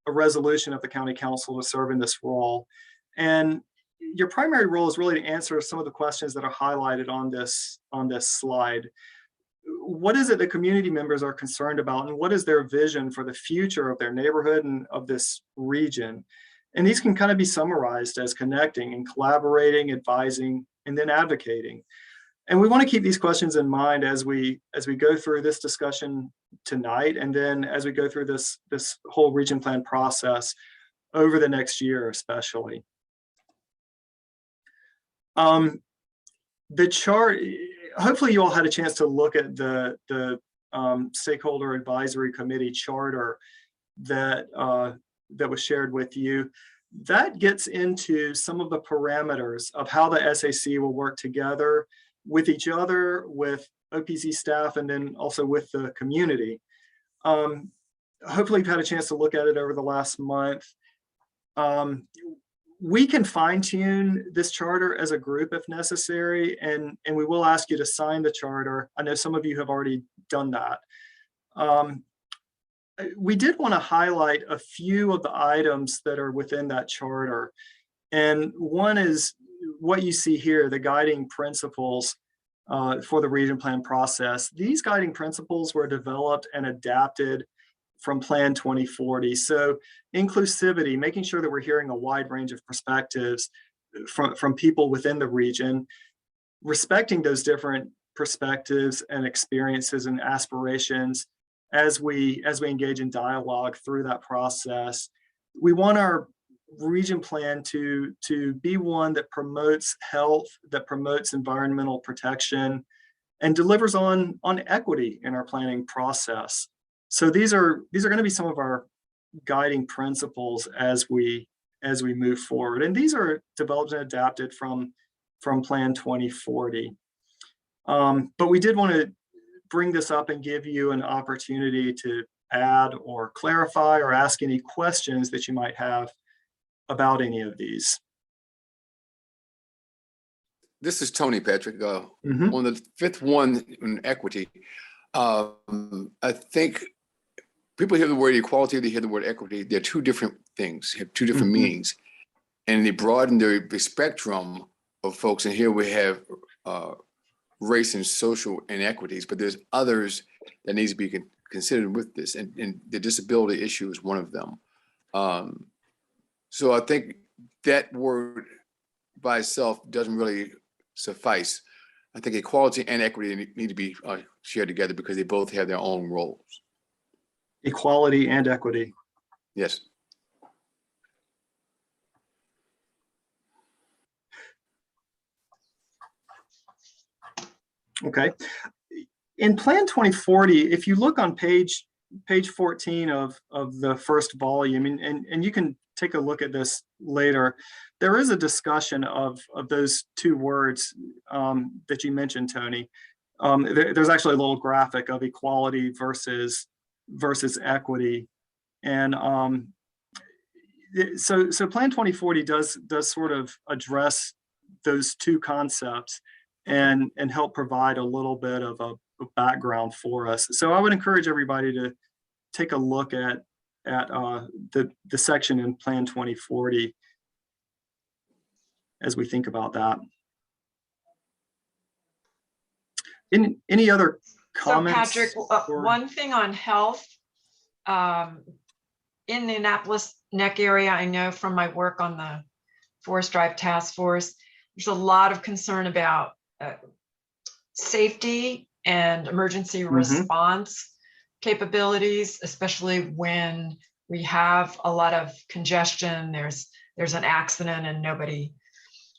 a resolution of the county council to serve in this role. And your primary role is really to answer some of the questions that are highlighted on this slide. What is it that community members are concerned about, and what is their vision for the future of their neighborhood and of this region? And these can kind of be summarized as connecting and collaborating, advising, and then advocating. And we want to keep these questions in mind as we go through this discussion tonight, and then as we go through this whole region plan process over the next year, especially. The chart, hopefully you all had a chance to look at the Stakeholder Advisory Committee charter that was shared with you. That gets into some of the parameters of how the SAC will work together with each other, with OPZ staff, and then also with the community. Hopefully you've had a chance to look at it over the last month. We can fine tune this charter as a group if necessary, and we will ask you to sign the charter. I know some of you have already done that. We did want to highlight a few of the items that are within that charter. And one is what you see here, the guiding principles for the region plan process. These guiding principles were developed and adapted from Plan 2040. So inclusivity, making sure that we're hearing a wide range of perspectives from people within the region, respecting those different perspectives and experiences and aspirations, as we engage in dialogue through that process. We want our region plan to be one that promotes health, that promotes environmental protection, and delivers on equity in our planning process. So these are going to be some of our guiding principles as we move forward. And these are developed and adapted from Plan 2040. But we did want to bring this up and give you an opportunity to add or clarify or ask any questions that you might have about any of these. This is Tony, Patrick. On the fifth one, in equity, I think people hear the word equality, they hear the word equity. They're two different things, have two different meanings. And they broaden the spectrum of folks. And here we have race and social inequities, but there's others that needs to be considered with this. And the disability issue is one of them. So I think that word by itself doesn't really suffice. I think equality and equity need to be shared together because they both have their own roles. Equality and equity. Yes. Okay. In Plan 2040, if you look on page 14 of the first volume, and you can take a look at this later, there is a discussion of those two words that you mentioned, Tony. There's actually a little graphic of equality versus equity. And so Plan 2040 does sort of address those two concepts and help provide a little bit of a background for us. So I would encourage everybody to take a look at the section in Plan 2040 as we think about that. Any other comments? So Patrick, one thing on health, in the Annapolis Neck area, I know from my work on the Forest Drive Task Force, there's a lot of concern about safety and emergency response capabilities, especially when we have a lot of congestion, there's an accident and nobody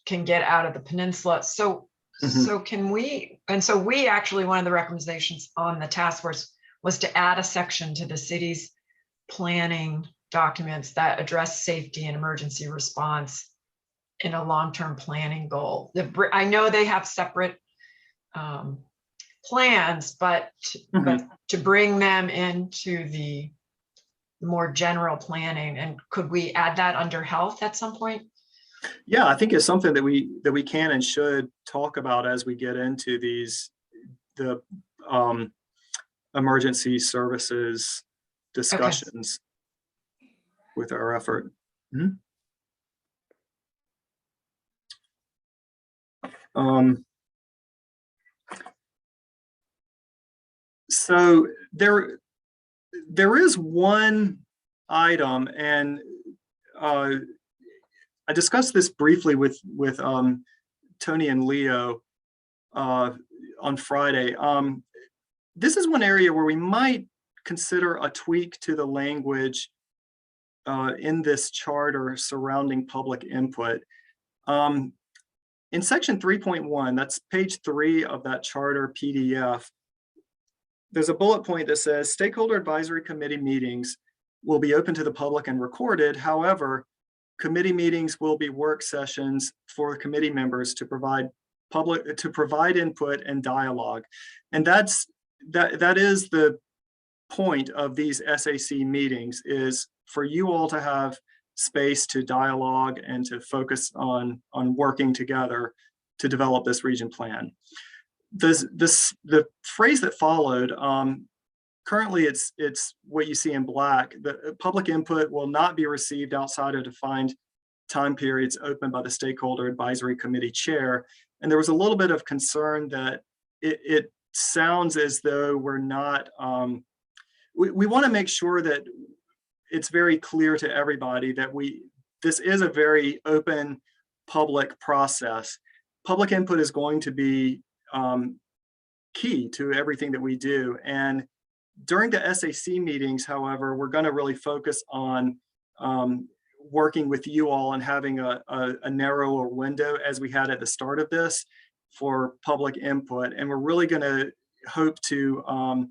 can get out of the peninsula. So can we, and so we actually, one of the recommendations on the task force was to add a section to the city's planning documents that address safety and emergency response in a long-term planning goal. I know they have separate plans, but to bring them into the more general planning, and could we add that under health at some point? Yeah, I think it's something that we can and should talk about as we get into the emergency services discussions with our effort. So there is one item, and I discussed this briefly with Tony and Leo on Friday. This is one area where we might consider a tweak to the language in this charter surrounding public input. In section 3.1, that's page 3 of that charter PDF, there's a bullet point that says stakeholder advisory committee meetings will be open to the public and recorded. However, committee meetings will be work sessions for committee members to provide input and dialogue. And that is the point of these SAC meetings, is for you all to have space to dialogue and to focus on working together to develop this region plan. The phrase that followed, currently it's what you see in black. The public input will not be received outside of defined time periods opened by the stakeholder advisory committee chair. And there was a little bit of concern that it sounds as though we're not, we want to make sure that it's very clear to everybody that this is a very open public process. Public input is going to be key to everything that we do. And During the SAC meetings, however, we're going to really focus on working with you all and having a narrower window as we had at the start of this for public input. And we're really going to hope to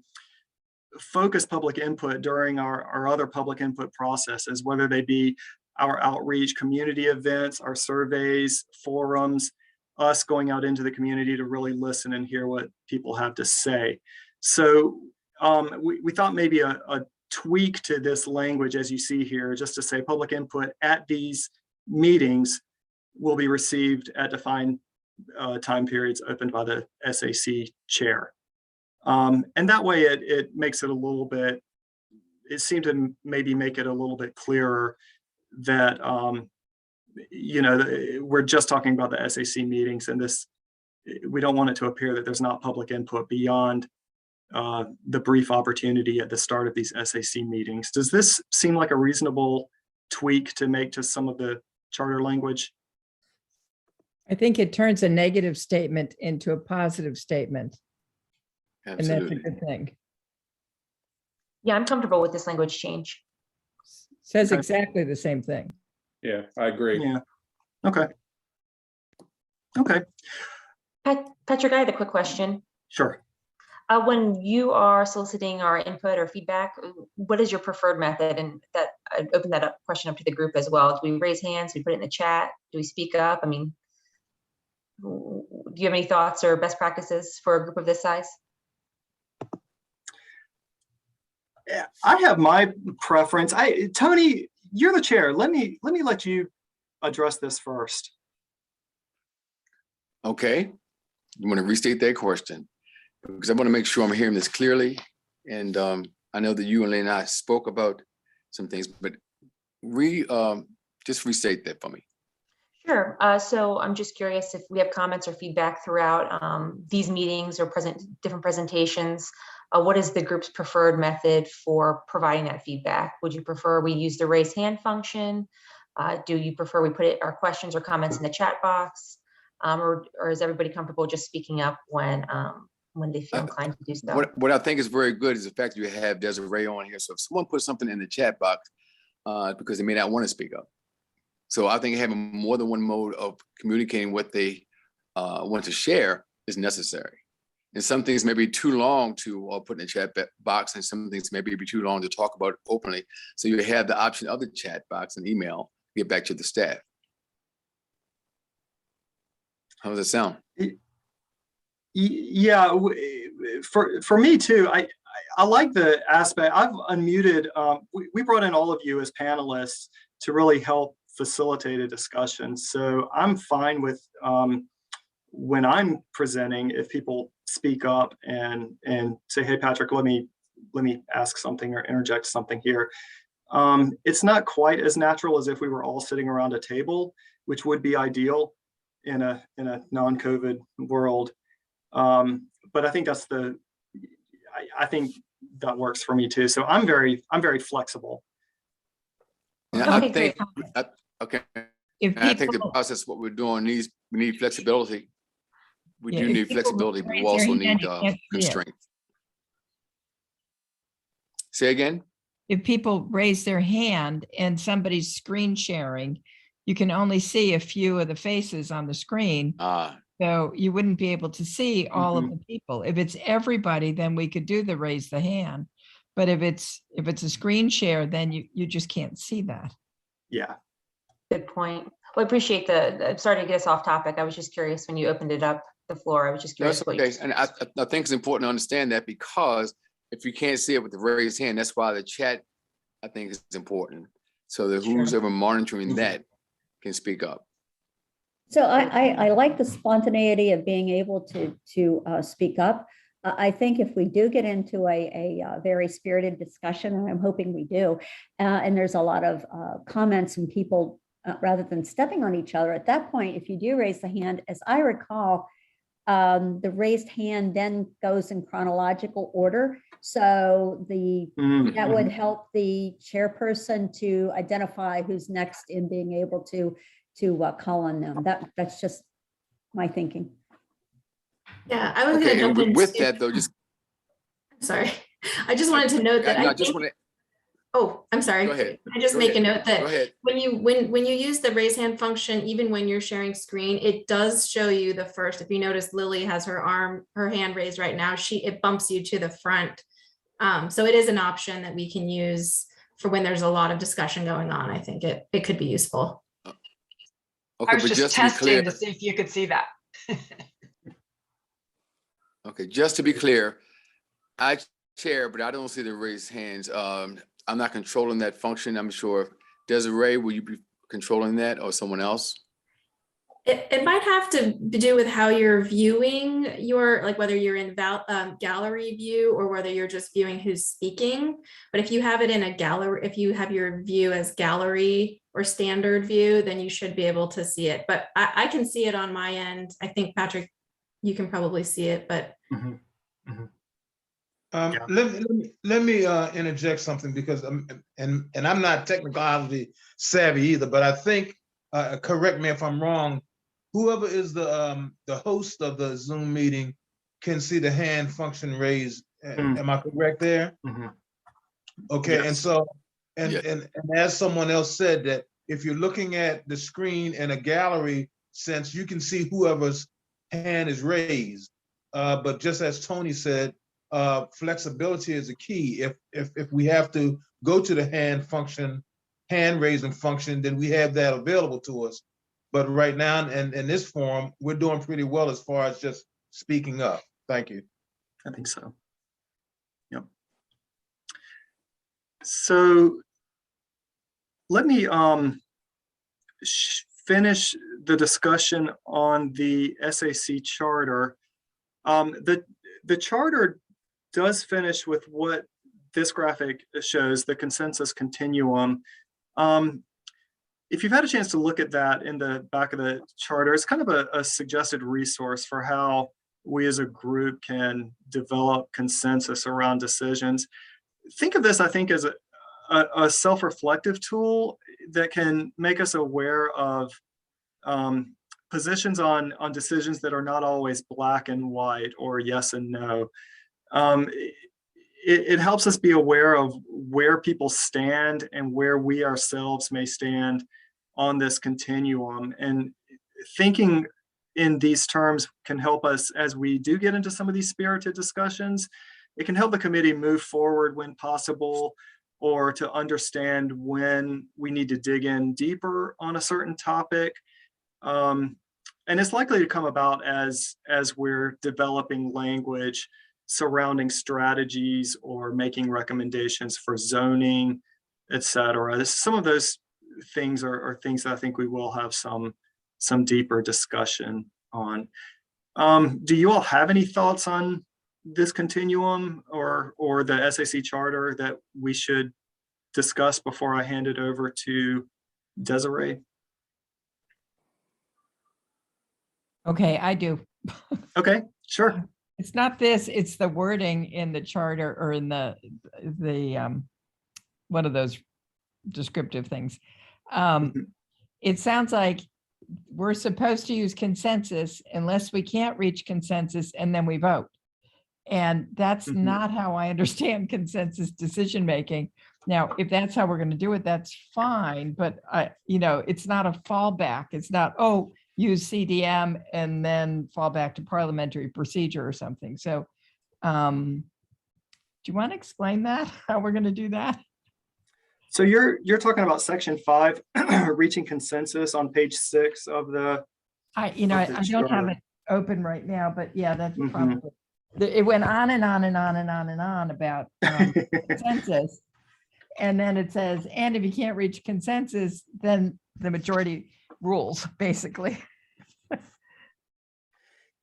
focus public input during our other public input processes, whether they be our outreach, community events, our surveys, forums, us going out into the community to really listen and hear what people have to say. So we thought maybe a tweak to this language, as you see here, just to say public input at these meetings will be received at defined time periods opened by the SAC chair. And that way it makes it a little bit, it seemed to maybe make it a little bit clearer that, you know, we're just talking about the SAC meetings, and this, we don't want it to appear that there's not public input beyond the brief opportunity at the start of these SAC meetings. Does this seem like a reasonable tweak to make to some of the charter language? I think it turns a negative statement into a positive statement. Absolutely. And that's a good thing. Yeah, I'm comfortable with this language change. Says exactly the same thing. Yeah, I agree. Yeah. Okay. Okay. Patrick, I had a quick question. Sure. When you are soliciting our input or feedback, what is your preferred method? And that I'd open that question up to the group as well. Do we raise hands? Do we put it in the chat? Do we speak up? I mean, do you have any thoughts or best practices for a group of this size? Yeah, I have my preference. Tony, you're the chair. Let me let you address this first. Okay. You want to restate that question? Because I want to make sure I'm hearing this clearly. And I know that you and I spoke about some things, but just restate that for me. Sure. So I'm just curious if we have comments or feedback throughout these meetings or different presentations. What is the group's preferred method for providing that feedback? Would you prefer we use the raise hand function? Do you prefer we put our questions or comments in the chat box? Or is everybody comfortable just speaking up when they feel inclined to do so? What I think is very good is the fact that you have Desiree on here. So if someone puts something in the chat box, because they may not want to speak up. So I think having more than one mode of communicating what they want to share is necessary. And some things may be too long to put in the chat box, and some things may be too long to talk about openly. So you have the option of the chat box and email, get back to the staff. How does it sound? Yeah, for me too, I like the aspect. I've unmuted, we brought in all of you as panelists to really help facilitate a discussion. So I'm fine with when I'm presenting, if people speak up and say, hey, Patrick, let me ask something or interject something here. It's not quite as natural as if we were all sitting around a table, which would be ideal in a non-COVID world. But I think that's I think that works for me too. So I'm very flexible. Yeah, I think, okay. I think the process, what we're doing we need flexibility. We do need flexibility, but we also need constraint. Say again? If people raise their hand and somebody's screen sharing, you can only see a few of the faces on the screen. So you wouldn't be able to see all of the people. If it's everybody, then we could do the raise the hand. But if it's a screen share, then you just can't see that. Yeah. Good point. Well, I appreciate I'm sorry to get us off topic. I was just curious when you opened it up, the floor. I was just curious. That's okay. And I think it's important to understand that, because if you can't see it with the raised hand, that's why the chat, I think, is important. So that who's ever monitoring that can speak up. So I like the spontaneity of being able to speak up. I think if we do get into a very spirited discussion, and I'm hoping we do, and there's a lot of comments and people, rather than stepping on each other, at that point, if you do raise the hand, as I recall, the raised hand then goes in chronological order. So that would help the chairperson to identify who's next in being able to call on them. That's just my thinking. Yeah, I was going to jump in with that though. Just sorry. I just wanted to note that No, I I just think, want to, oh, I'm sorry. go ahead. I just Go make a ahead. note that Go ahead. when you use the raise hand function, even when you're sharing screen, it does show you the first. If you notice, Lily has her hand raised right now. It bumps you to the front. So it is an option that we can use for when there's a lot of discussion going on. I think it could be useful. Okay, I was but just to be clear, testing to see if you could see that. okay, just to be clear, I chair, but I don't see the raised hands. I'm not controlling that function. I'm sure Desiree, will you be controlling that or someone else? It might have to do with how you're viewing like whether you're in gallery view or whether you're just viewing who's speaking. But if you have it in a gallery, if you have your view as gallery or standard view, then you should be able to see it. But I can see it on my end. I think, Patrick, you can probably see it, but. Let me interject something because and I'm not technologically savvy either, but I think correct me if I'm wrong. Whoever is the host of the Zoom meeting can see the hand function raised. Am I correct there? Okay, Yes. and so Yes. and as someone else said, that if you're looking at the screen in a gallery sense, you can see whoever's hand is raised. But just as Tony said, flexibility is a key. If we have to go to the hand raising function, then we have that available to us. But right now, in this forum, we're doing pretty well as far as just speaking up. Thank you. I think so. Yep. So let me finish the discussion on the SAC charter. The charter does finish with what this graphic shows, the consensus continuum. If you've had a chance to look at that in the back of the charter, it's kind of a suggested resource for how we as a group can develop consensus around decisions. Think of this, I think, as a self-reflective tool that can make us aware of positions on decisions that are not always black and white or yes and no. It helps us be aware of where people stand and where we ourselves may stand on this continuum. And thinking in these terms can help us as we do get into some of these spirited discussions. It can help the committee move forward when possible, or to understand when we need to dig in deeper on a certain topic. And it's likely to come about as we're developing language surrounding strategies or making recommendations for zoning, et cetera. Some of those things are things that I think we will have some deeper discussion on. Do you all have any thoughts on this continuum or the SAC charter that we should discuss before I hand it over to Desiree? Okay, I do. Okay, sure. It's not this, it's the wording in the charter or in the one of those descriptive things. It sounds like we're supposed to use consensus unless we can't reach consensus and then we vote. And that's not how I understand consensus decision-making. Now, if that's how we're going to do it, that's fine, but it's not a fallback. It's not, oh, use CDM and then fall back to parliamentary procedure or something. So do you want to explain that, how we're going to do that? So you're talking about section 5, reaching consensus on page 6 of the. I don't have it open right now, but yeah, that's probably. It went on and on and on and on and on about consensus. And then it says, and if you can't reach consensus, then the majority rules, basically.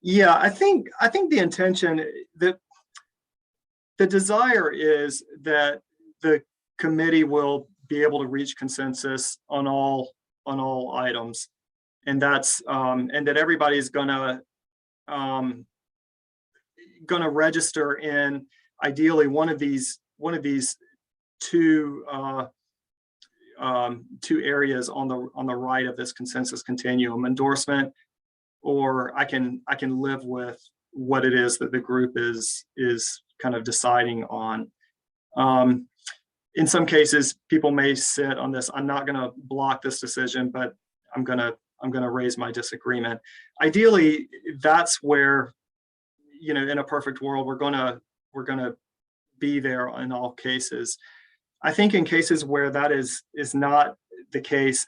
Yeah, I think the intention, the desire is that the committee will be able to reach consensus on all items, and that's and that everybody's gonna register in ideally one of these two areas on the right of this consensus continuum: endorsement, or I can live with what it is that the group is kind of deciding on. In some cases, people may sit on this. I'm not going to block this decision, but I'm going to raise my disagreement. Ideally, that's where, you know, in a perfect world, we're going to be there in all cases. I think in cases where that is not the case,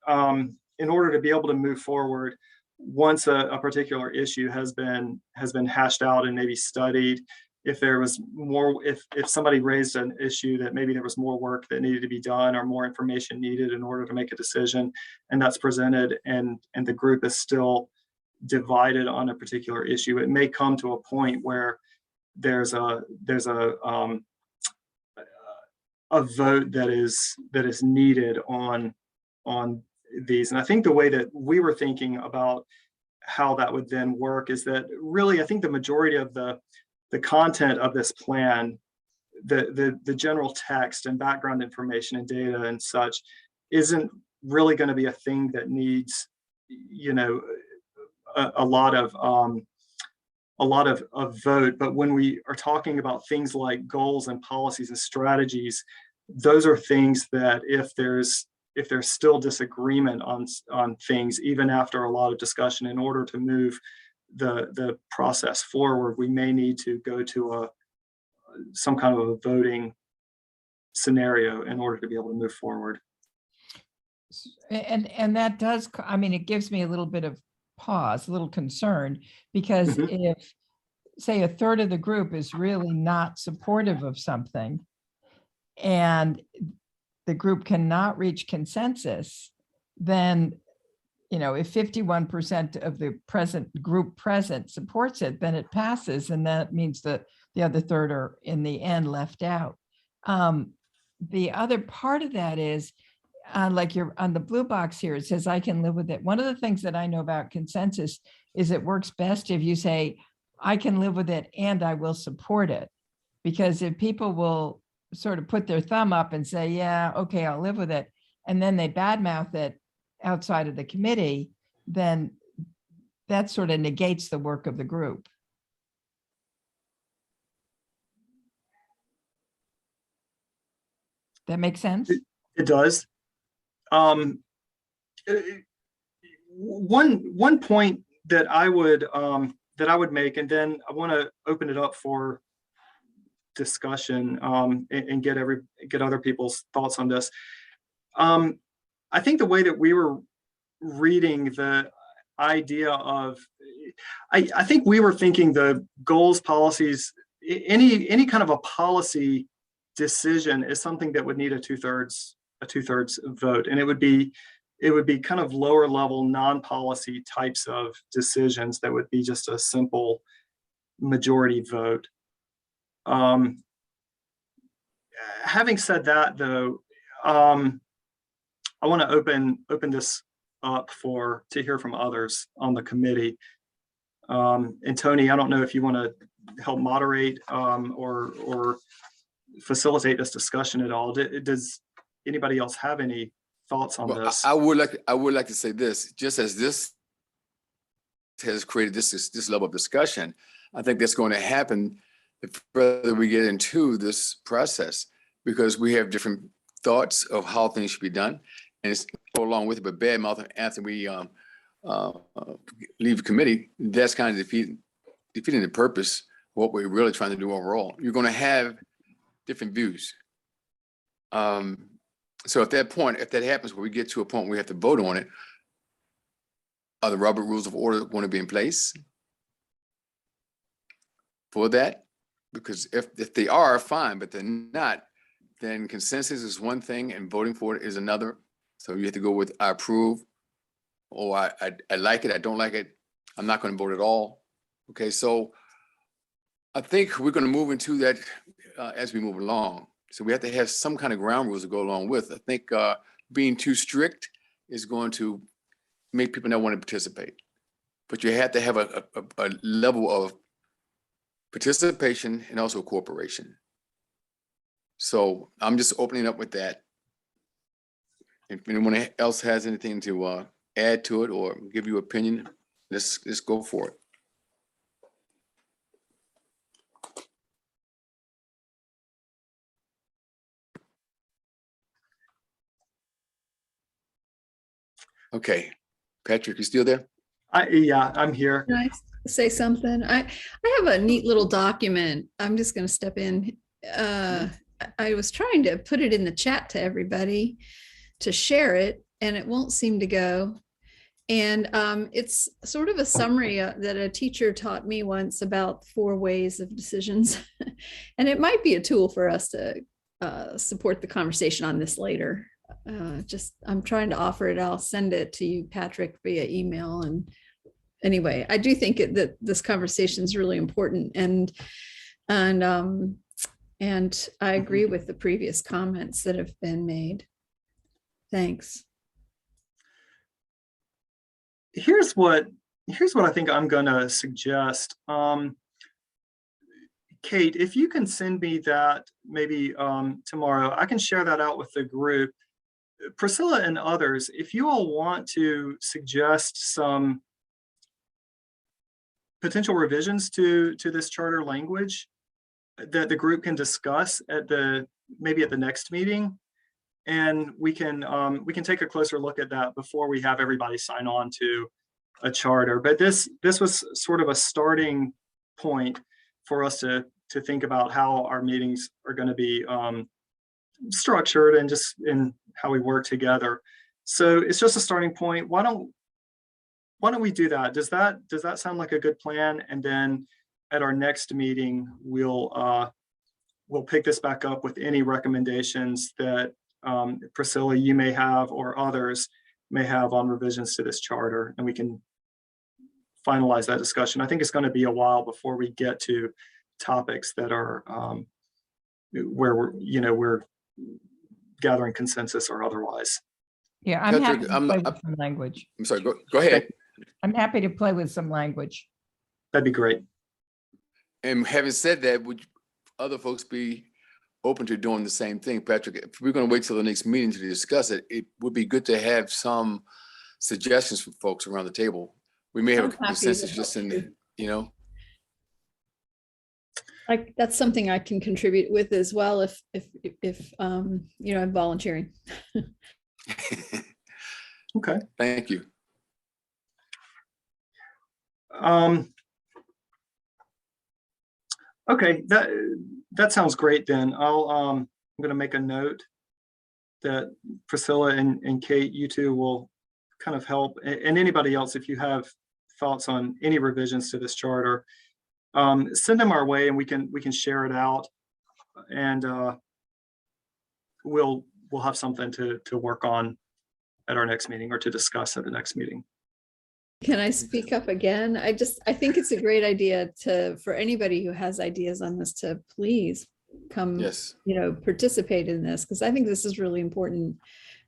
in order to be able to move forward, once a particular issue has been hashed out and maybe studied, if there was more, if somebody raised an issue that maybe there was more work that needed to be done or more information needed in order to make a decision, and that's presented, and the group is still divided on a particular issue, it may come to a point where there's a vote that is needed on these. And I think the way that we were thinking about how that would then work is that really, I think the majority of the content of this plan, the general text and background information and data and such, isn't really going to be a thing that needs, you know, a lot of vote. But when we are talking about things like goals and policies and strategies, those are things that if there's still disagreement on things, even after a lot of discussion, in order to move the process forward, we may need to go to some kind of a voting scenario in order to be able to move forward. And that does, I mean, it gives me a little bit of pause, a little concern, because if, say, a third of the group is really not supportive of something, and the group cannot reach consensus, then, you know, if 51% of the group present supports it, then it passes, and that means that the other third are in the end left out. The other part of that is, like you're on the blue box here, it says, I can live with it. One of the things that I know about consensus is it works best if you say, I can live with it and I will support it. Because if people will sort of put their thumb up and say, yeah, okay, I'll live with it, and then they badmouth it outside of the committee, then that sort of negates the work of the group. That makes sense? It does. One point that I would make, and then I want to open it up for discussion and get other people's thoughts on this. I think the way that we were reading the idea of, I think we were thinking the goals, policies, any kind of a policy decision is something that would need a two-thirds vote, and it would be kind of lower level non-policy types of decisions that would be just a simple majority vote. Having said that, though, I want to open this up to hear from others on the committee. And Tony, I don't know if you want to help moderate or facilitate this discussion at all. Does anybody else have any thoughts on this? I would like to say this, just as this has created this level of discussion, I think that's going to happen the further we get into this process, because we have different thoughts of how things should be done, and it's go along with it. But bad mouth after we leave the committee, that's kind of defeating the purpose of what we're really trying to do overall. You're going to have different views. So at that point, if that happens, where we get to a point where we have to vote on it, are the Robert Rules of Order going to be in place for that? Because if they are, fine, but they're not, then consensus is one thing and voting for it is another. So you have to go with I approve, or I like it, I don't like it, I'm not going to vote at all. Okay, so I think we're going to move into that as we move along. So we have to have some kind of ground rules to go along with. I think being too strict is going to make people not want to participate. But you have to have a level of participation and also cooperation. So I'm just opening up with that. If anyone else has anything to add to it or give you opinion, let's go for it. Okay, Patrick, you still there? Yeah, I'm here. Can I say something? I have a neat little document. I'm just going to step in. I was trying to put it in the chat to everybody to share it, and it won't seem to go. And it's sort of a summary that a teacher taught me once about 4 ways of decisions. And it might be a tool for us to support the conversation on this later. I'm trying to offer it. I'll send it to you, Patrick, via email. And anyway, I do think that this conversation is really important. And I agree with the previous comments that have been made. Thanks. Here's what I think I'm gonna suggest. Kate, if you can send me that maybe tomorrow, I can share that out with the group. Priscilla and others, if you all want to suggest some potential revisions to this charter language that the group can discuss maybe at the next meeting, and we can take a closer look at that before we have everybody sign on to a charter. But this was sort of a starting point for us to think about how our meetings are going to be structured and just in how we work together. So it's just a starting point. Why don't we do that? Does that sound like a good plan? And then at our next meeting, we'll pick this back up with any recommendations that Priscilla, you may have, or others may have on revisions to this charter, and we can finalize that discussion. I think it's going to be a while before we get to topics that are where we're gathering consensus or otherwise. Yeah, I'm happy Patrick, to play with some language. I'm sorry, go ahead. I'm happy to play with some language. That'd be great. And having said that, would other folks be open to doing the same thing? Patrick, if we're going to wait till the next meeting to discuss it, it would be good to have some suggestions from folks around the table. We may have a consensus just in, That's something I can contribute with as well if I'm volunteering. Okay. Thank you. Okay, that sounds great then. I'm going to make a note that Priscilla and Kate, you two will kind of help, and anybody else, if you have thoughts on any revisions to this charter, send them our way and we can share it out, and we'll have something to work on at our next meeting or to discuss at the next meeting. Can I speak up again? I think it's a great idea for anybody who has ideas on this to please come, participate in this, because I think this is really important.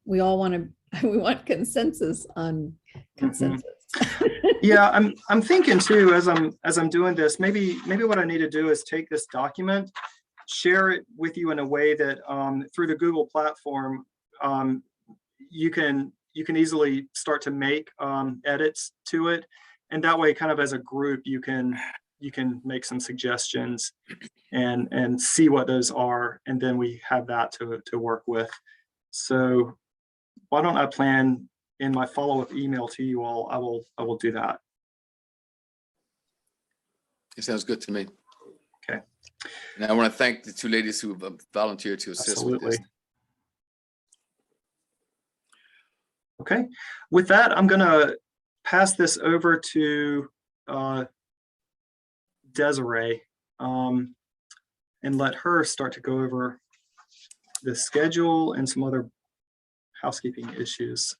We all want consensus on consensus. Yeah, I'm thinking too, as I'm doing this, maybe what I need to do is take this document, share it with you in a way that through the Google platform, you can easily start to make edits to it, and that way, kind of as a group, you can make some suggestions and see what those are, and then we have that to work with. So why don't I plan in my follow-up email to you all? I will do that. It sounds good to me. Okay. And I want to thank the 2 ladies who have volunteered to assist with this. Okay, with that, I'm gonna pass this over to Desiree and let her start to go over the schedule and some other housekeeping issues.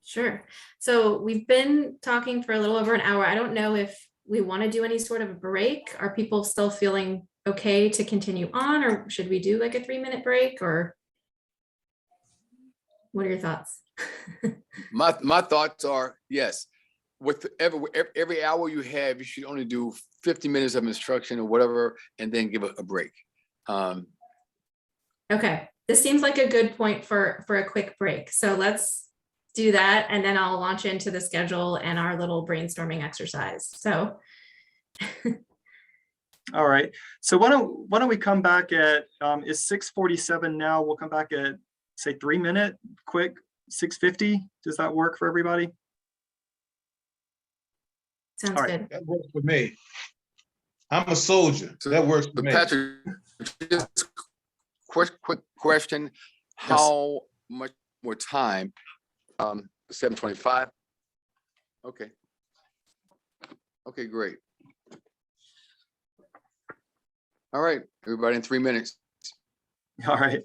Sure. So we've been talking for a little over an hour. I don't know if we want to do any sort of a break. Are people still feeling okay to continue on, or should we do like a 3-minute break, or what are your thoughts? My thoughts are, yes, with every hour you have, you should only do 50 minutes of instruction or whatever, and then give a break. Okay, this seems like a good point for a quick break. So let's do that, and then I'll launch into the schedule and our little brainstorming exercise. So all right, so why don't we come back at it's 6:47 now. We'll come back at, say, 3-minute quick 6:50. Does that work for everybody? Sounds All right. good. That works for me. I'm a soldier, so that works for But me. Patrick, just quick question, how much more time? 7:25? Okay. Okay, great. All right, everybody in 3 minutes. All right.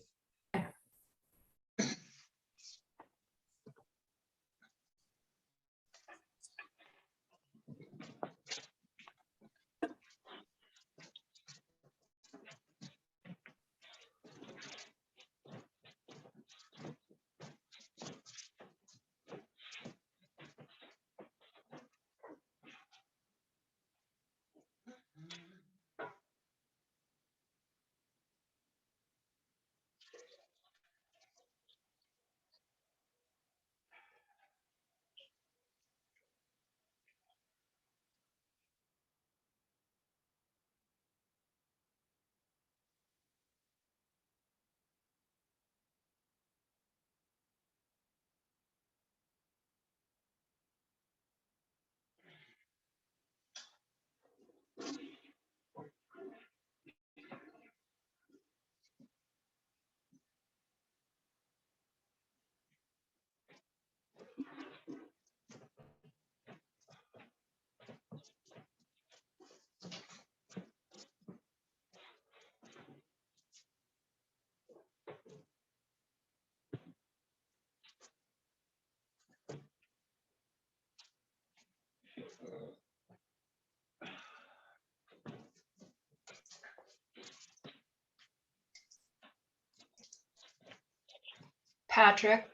Patrick,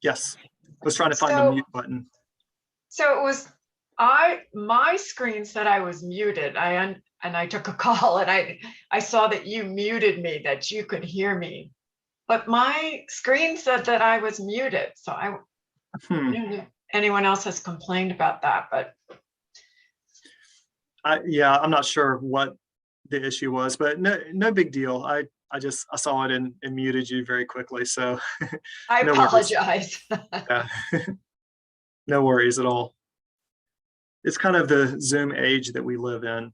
Yes. I was trying to find the So- mute button. so it was, my screen said I was muted. And I took a call and I saw that you muted me, that you could hear me. But my screen said that I was muted. So I don't know if anyone else has complained about that, but Yeah, I'm not sure what the issue was, but no big deal. I saw it and muted you very quickly. So I no worries. apologize. Yeah. No worries at all. It's kind of the Zoom age that we live in.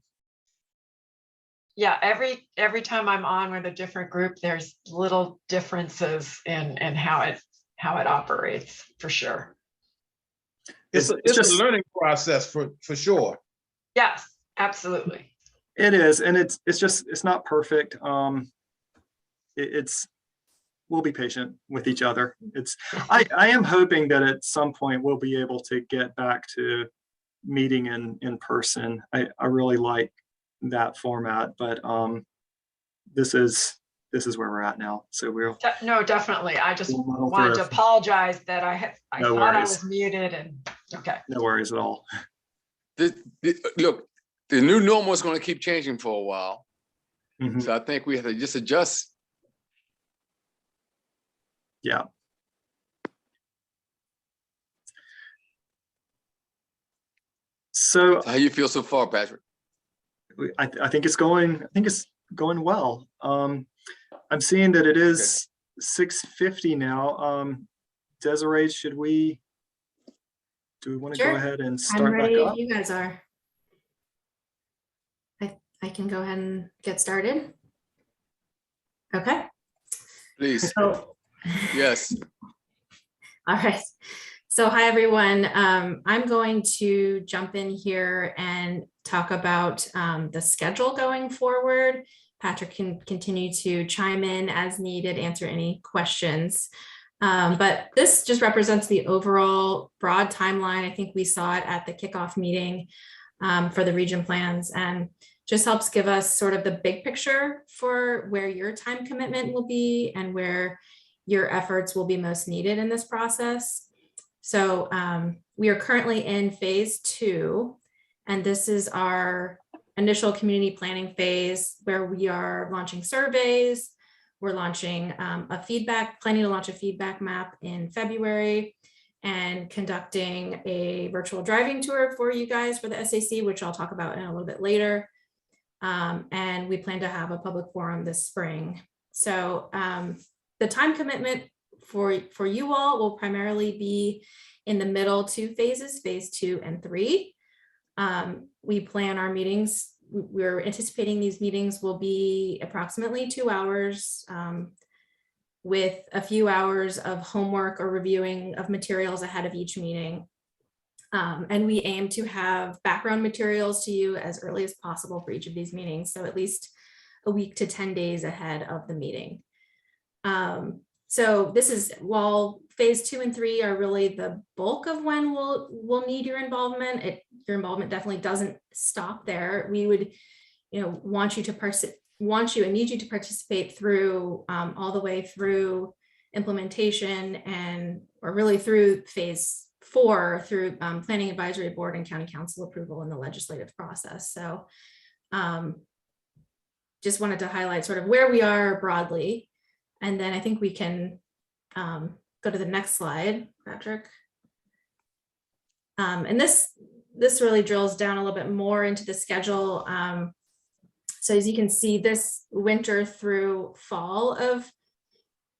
Yeah, every time I'm on with a different group, there's little differences in how it operates, for sure. It's a learning process for sure. Yes, absolutely. It is, and it's not perfect. We'll be patient with each other. I am hoping that at some point we'll be able to get back to meeting in person. I really like that format, but this is where we're at now. So No, definitely. I just We'll muddle wanted to through. apologize that I No thought I worries. was muted and, okay. No worries at all. Look, the new normal is going to keep changing for a while. Mhm. So I think we have to just adjust. Yeah. So How you feel so far, Patrick? I think it's going well. I'm seeing that it is 6:50 now. Desiree, do we want to go Sure. ahead and I'm start back ready up? if you guys are. I can go ahead and get started. Okay. Please. So, Yes. all right. So hi, everyone. I'm going to jump in here and talk about the schedule going forward. Patrick can continue to chime in as needed, answer any questions. But this just represents the overall broad timeline. I think we saw it at the kickoff meeting for the region plans, and just helps give us sort of the big picture for where your time commitment will be and where your efforts will be most needed in this process. So we are currently in phase 2, and this is our initial community planning phase where we are launching surveys. We're launching planning to launch a feedback map in February and conducting a virtual driving tour for you guys for the SAC, which I'll talk about in a little bit later. And we plan to have a public forum this spring. So the time commitment for you all will primarily be in the middle two phases, phase 2 and 3. We plan our meetings. We're anticipating these meetings will be approximately 2 hours with a few hours of homework or reviewing of materials ahead of each meeting. And we aim to have background materials to you as early as possible for each of these meetings. So at least a week to 10 days ahead of the meeting. So this is, while phase 2 and 3 are really the bulk of when we'll need your involvement, your involvement definitely doesn't stop there. We would, want you and need you to participate through all the way through implementation or really through phase 4 through planning advisory board and county council approval in the legislative process. So just wanted to highlight sort of where we are broadly. And then I think we can go to the next slide, Patrick. And this really drills down a little bit more into the schedule. So as you can see, this winter through fall of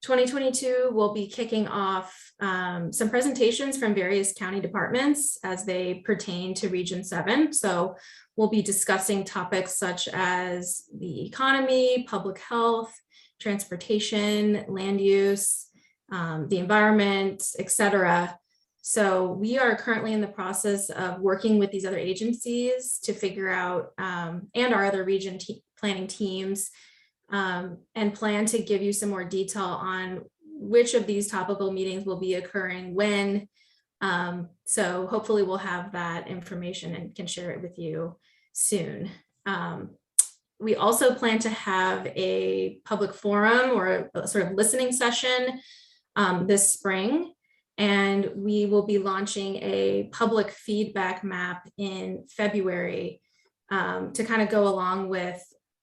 2022, we'll be kicking off some presentations from various county departments as they pertain to Region 7. So we'll be discussing topics such as the economy, public health, transportation, land use, the environment, etc. So we are currently in the process of working with these other agencies to figure out, and our other region planning teams, and plan to give you some more detail on which of these topical meetings will be occurring when. So hopefully we'll have that information and can share it with you soon. We also plan to have a public forum or a sort of listening session this spring, and we will be launching a public feedback map in February to kind of go along with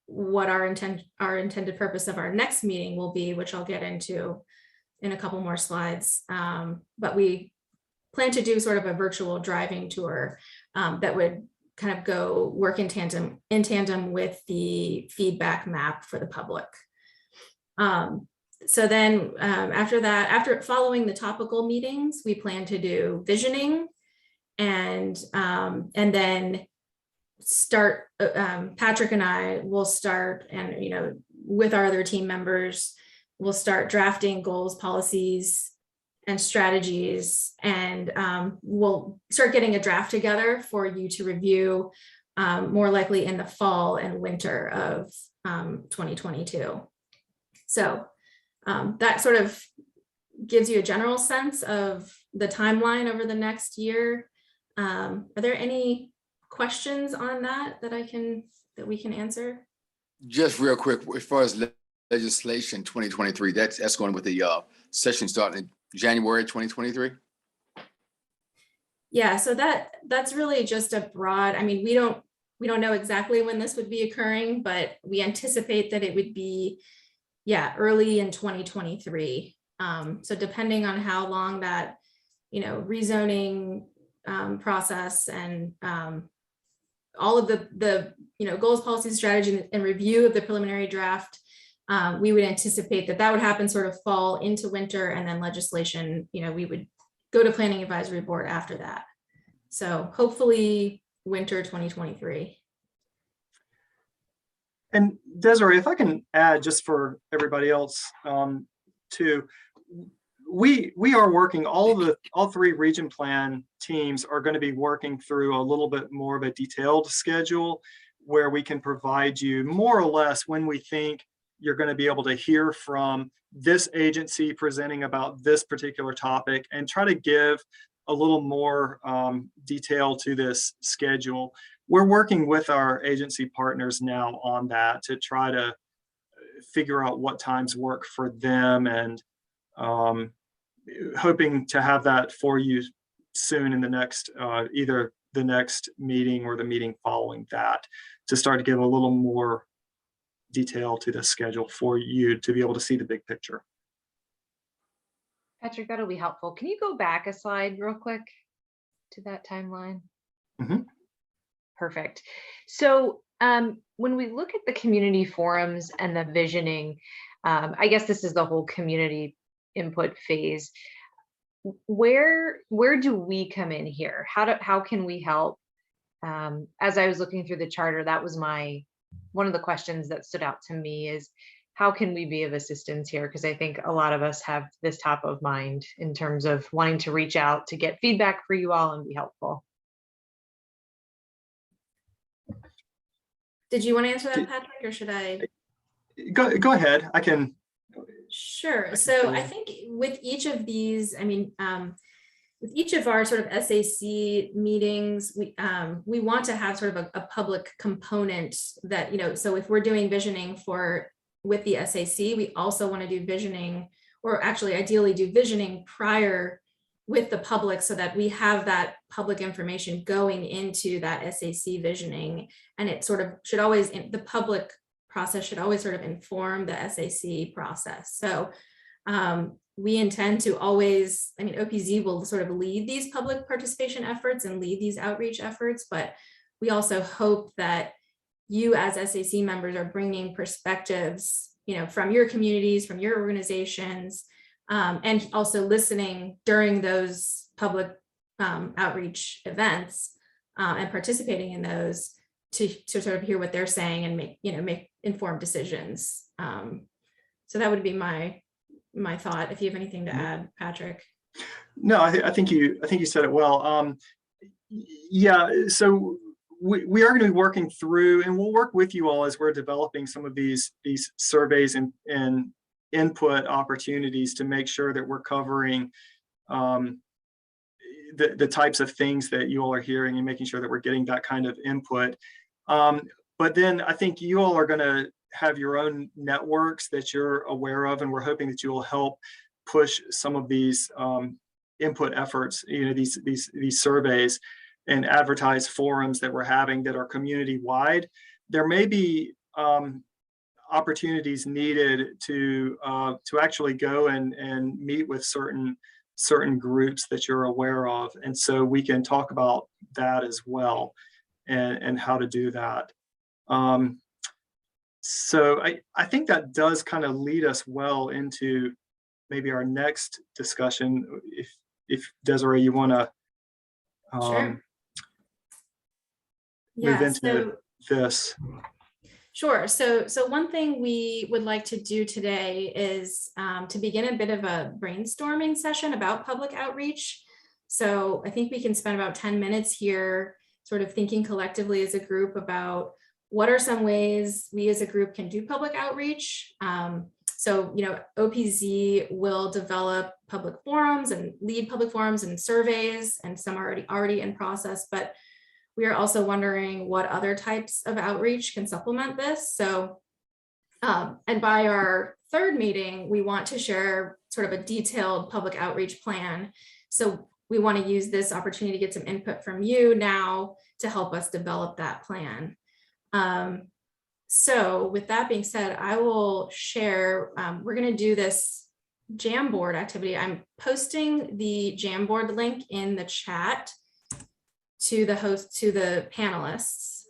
what our intended purpose of our next meeting will be, which I'll get into in a couple more slides. But we plan to do sort of a virtual driving tour that would kind of go work in tandem with the feedback map for the public. So then after that, following the topical meetings, we plan to do visioning and then start, Patrick and I will start, and with our other team members, we'll start drafting goals, policies, and strategies, and we'll start getting a draft together for you to review more likely in the fall and winter of 2022. So that sort of gives you a general sense of the timeline over the next year. Are there any questions on that we can answer? Just real quick, as far as legislation 2023, that's going with the session starting in January 2023. Yeah, so that's really just a broad, we don't know exactly when this would be occurring, but we anticipate that it would be, early in 2023. So depending on how long that, rezoning process and all of the goals, policies, strategy, and review of the preliminary draft, we would anticipate that would happen sort of fall into winter, and then legislation, we would go to planning advisory board after that. So hopefully winter 2023. And Desiree, if I can add just for everybody else too, we are working, all 3 region plan teams are going to be working through a little bit more of a detailed schedule where we can provide you more or less when we think you're going to be able to hear from this agency presenting about this particular topic, and try to give a little more detail to this schedule. We're working with our agency partners now on that to try to figure out what times work for them, and hoping to have that for you soon in the next, either the next meeting or the meeting following that, to start to give a little more detail to the schedule for you to be able to see the big picture. Patrick, that'll be helpful. Can you go back a slide real quick to that timeline? Mm-hmm. Perfect. So when we look at the community forums and the visioning, I guess this is the whole community input phase. Where do we come in here? How can we help? As I was looking through the charter, that was one of the questions that stood out to me is, how can we be of assistance here? Because I think a lot of us have this top of mind in terms of wanting to reach out to get feedback for you all and be helpful. Did you want to answer that, Patrick, or should I? Go ahead. I can. Sure. So I think with each of these, I mean, with each of our sort of SAC meetings, we want to have sort of a public component that, you know, so if we're doing visioning with the SAC, we also want to do visioning, or actually ideally do visioning prior with the public, so that we have that public information going into that SAC visioning. And it sort of should always, the public process should always sort of inform the SAC process. So we intend to always, I mean, OPZ will sort of lead these public participation efforts and lead these outreach efforts, but we also hope that you as SAC members are bringing perspectives, you know, from your communities, from your organizations, and also listening during those public outreach events and participating in those to sort of hear what they're saying and make informed decisions. So that would be my thought. If you have anything to add, Patrick. No, I think you said it well. Yeah, so we are going to be working through, and we'll work with you all as we're developing some of these surveys and input opportunities to make sure that we're covering the types of things that you all are hearing and making sure that we're getting that kind of input. But then I think you all are going to have your own networks that you're aware of, and we're hoping that you will help push some of these input efforts, you know, these surveys, and advertise forums that we're having that are community wide. There may be opportunities needed to actually go and meet with certain groups that you're aware of, and so we can talk about that as well, and how to do that. So I think that does kind of lead us well into maybe our next discussion. If Desiree, you want to Sure. move into this. Sure. So one thing we would like to do today is to begin a bit of a brainstorming session about public outreach. So I think we can spend about 10 minutes here sort of thinking collectively as a group about what are some ways we as a group can do public outreach. So, you know, OPZ will develop public forums and lead public forums and surveys, and some are already in process, but we are also wondering what other types of outreach can supplement this. So, and by our third meeting, we want to share sort of a detailed public outreach plan. So we want to use this opportunity to get some input from you now to help us develop that plan. So with that being said, I will share, we're going to do this Jamboard activity. I'm posting the Jamboard link in the chat to the panelists.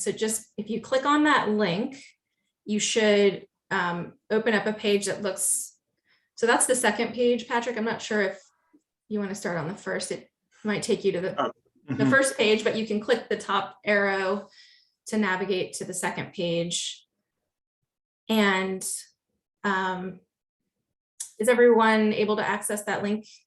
So just if you click on that link, you should open up a page that looks, so that's the second page, Patrick. I'm not sure if you want to start on the first. It might take you to the first page, but you can click the top arrow to navigate to the second page. And is everyone able to access that link? Is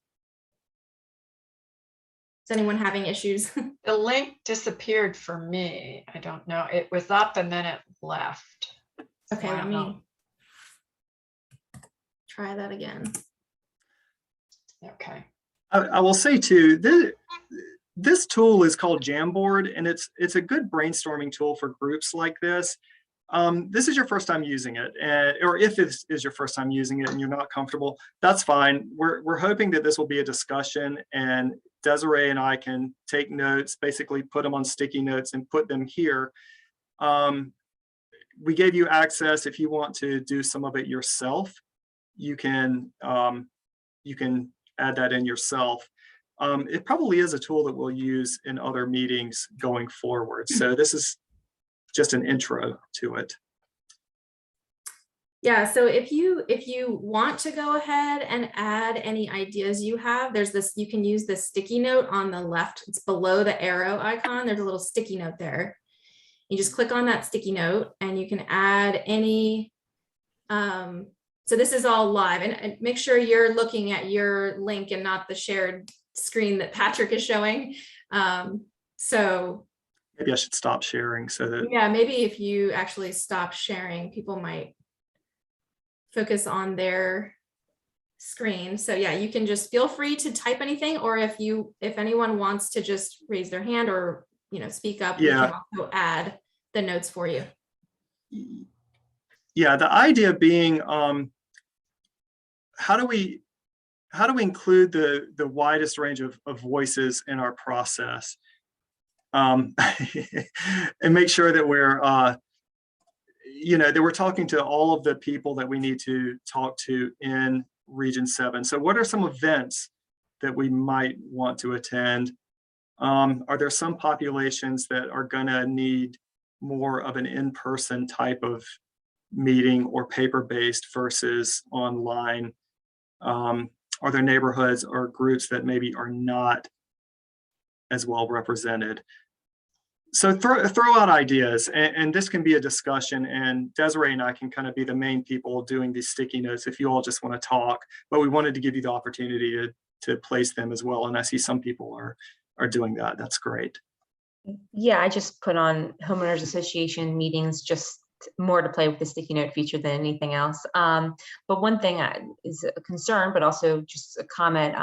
anyone having issues? The link disappeared for me. I don't know. It was up and then it left. Okay, So I let don't me know. try that again. Okay. I will say too, this tool is called Jamboard, and it's a good brainstorming tool for groups like this. This is your first time using it, or if this is your first time using it and you're not comfortable, that's fine. We're hoping that this will be a discussion, and Desiree and I can take notes, basically put them on sticky notes and put them here. We gave you access. If you want to do some of it yourself, you can add that in yourself. It probably is a tool that we'll use in other meetings going forward. So this is just an intro to it. Yeah, so if you want to go ahead and add any ideas you have, there's this, you can use the sticky note on the left. It's below the arrow icon. There's a little sticky note there. You just click on that sticky note and you can add any, so this is all live, and make sure you're looking at your link and not the shared screen that Patrick is showing. So Maybe I should stop sharing so that. yeah, maybe if you actually stop sharing, people might focus on their screen. So yeah, you can just feel free to type anything, or if anyone wants to just raise their hand or, speak up, we can also add the notes for you. Yeah, the idea being, how do we include the widest range of voices in our process, and make sure that we're that we're talking to all of the people that we need to talk to in Region 7. So what are some events that we might want to attend? Are there some populations that are gonna need more of an in-person type of meeting or paper-based versus online? Are there neighborhoods or groups that maybe are not as well represented? So throw out ideas, and this can be a discussion, and Desiree and I can kind of be the main people doing these sticky notes if you all just want to talk, but we wanted to give you the opportunity to place them as well. And I see some people are doing that. That's great. Yeah, I just put on homeowners association meetings, just more to play with the sticky note feature than anything else. But one thing is a concern, but also just a comment.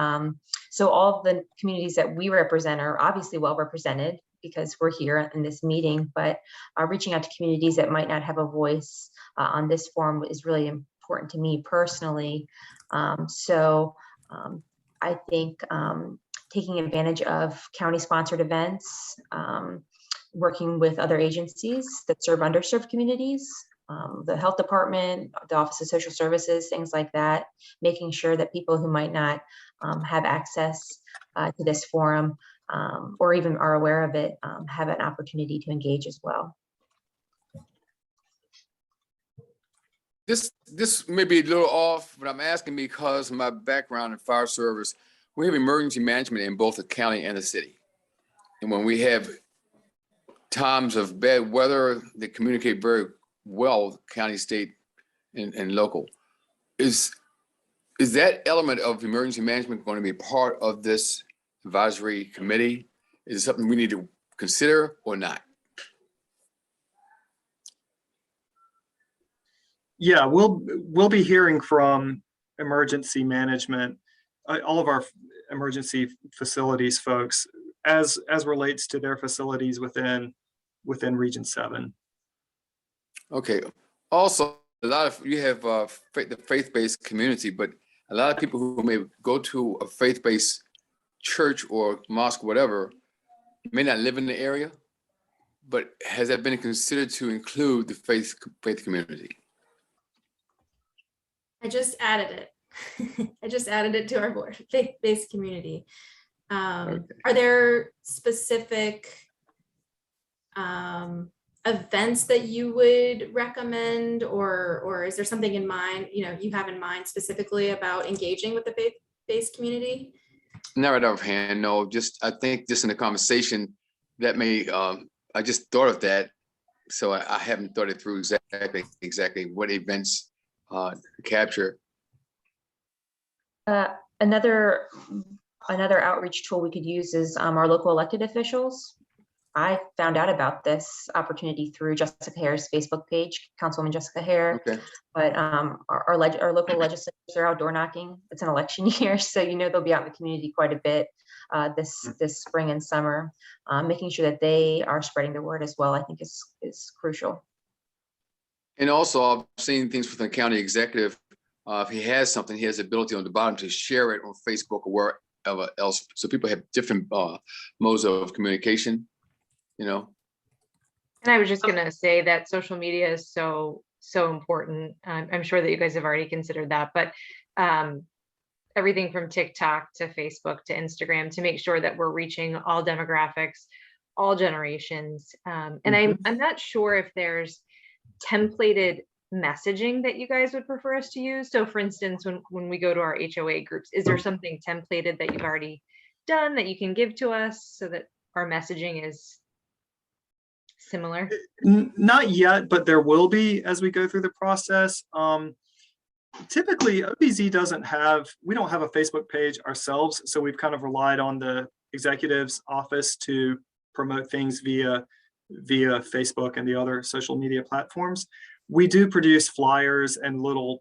So all the communities that we represent are obviously well represented because we're here in this meeting, but reaching out to communities that might not have a voice on this forum is really important to me personally. So I think taking advantage of county-sponsored events, working with other agencies that serve underserved communities, the health department, the Office of Social Services, things like that, making sure that people who might not have access to this forum or even are aware of it have an opportunity to engage as well. This may be a little off, but I'm asking because of my background in fire service. We have emergency management in both the county and the city. And when we have times of bad weather, they communicate very well, county, state, and local. Is that element of emergency management going to be part of this advisory committee? Is it something we need to consider or not? Yeah, we'll be hearing from emergency management, all of our emergency facilities folks, as relates to their facilities within Region 7. Okay. Also, you have the faith-based community, but a lot of people who may go to a faith-based church or mosque, whatever, may not live in the area. But has that been considered to include the faith community? I just added it. I just added it to our board, faith-based community. Okay. Are there specific events that you would recommend, or is there something in mind, you have in mind specifically about engaging with the faith-based community? Not right offhand, no. I think just in the conversation that may, I just thought of that, so I haven't thought it through exactly what events capture. Another outreach tool we could use is our local elected officials. I found out about this opportunity through Jessica Hare's Facebook page, Councilwoman Jessica Hare. Okay. But our local legislators are out door knocking. It's an election year, so they'll be out in the community quite a bit this spring and summer. Making sure that they are spreading the word as well, I think is crucial. And also, I've seen things with the county executive. If he has something, he has the ability on the bottom to share it on Facebook or wherever else. So people have different modes of communication. And I was just going to say that social media is so important. I'm sure that you guys have already considered that, but everything from TikTok to Facebook to Instagram, to make sure that we're reaching all demographics, all generations. And I'm not sure if there's templated messaging that you guys would prefer us to use? So for instance, when we go to our HOA groups, is there something templated that you've already done that you can give to us so that our messaging is similar? Not yet, but there will be as we go through the process. Typically, OPZ we don't have a Facebook page ourselves, so we've kind of relied on the executive's office to promote things via Facebook and the other social media platforms. We do produce flyers and little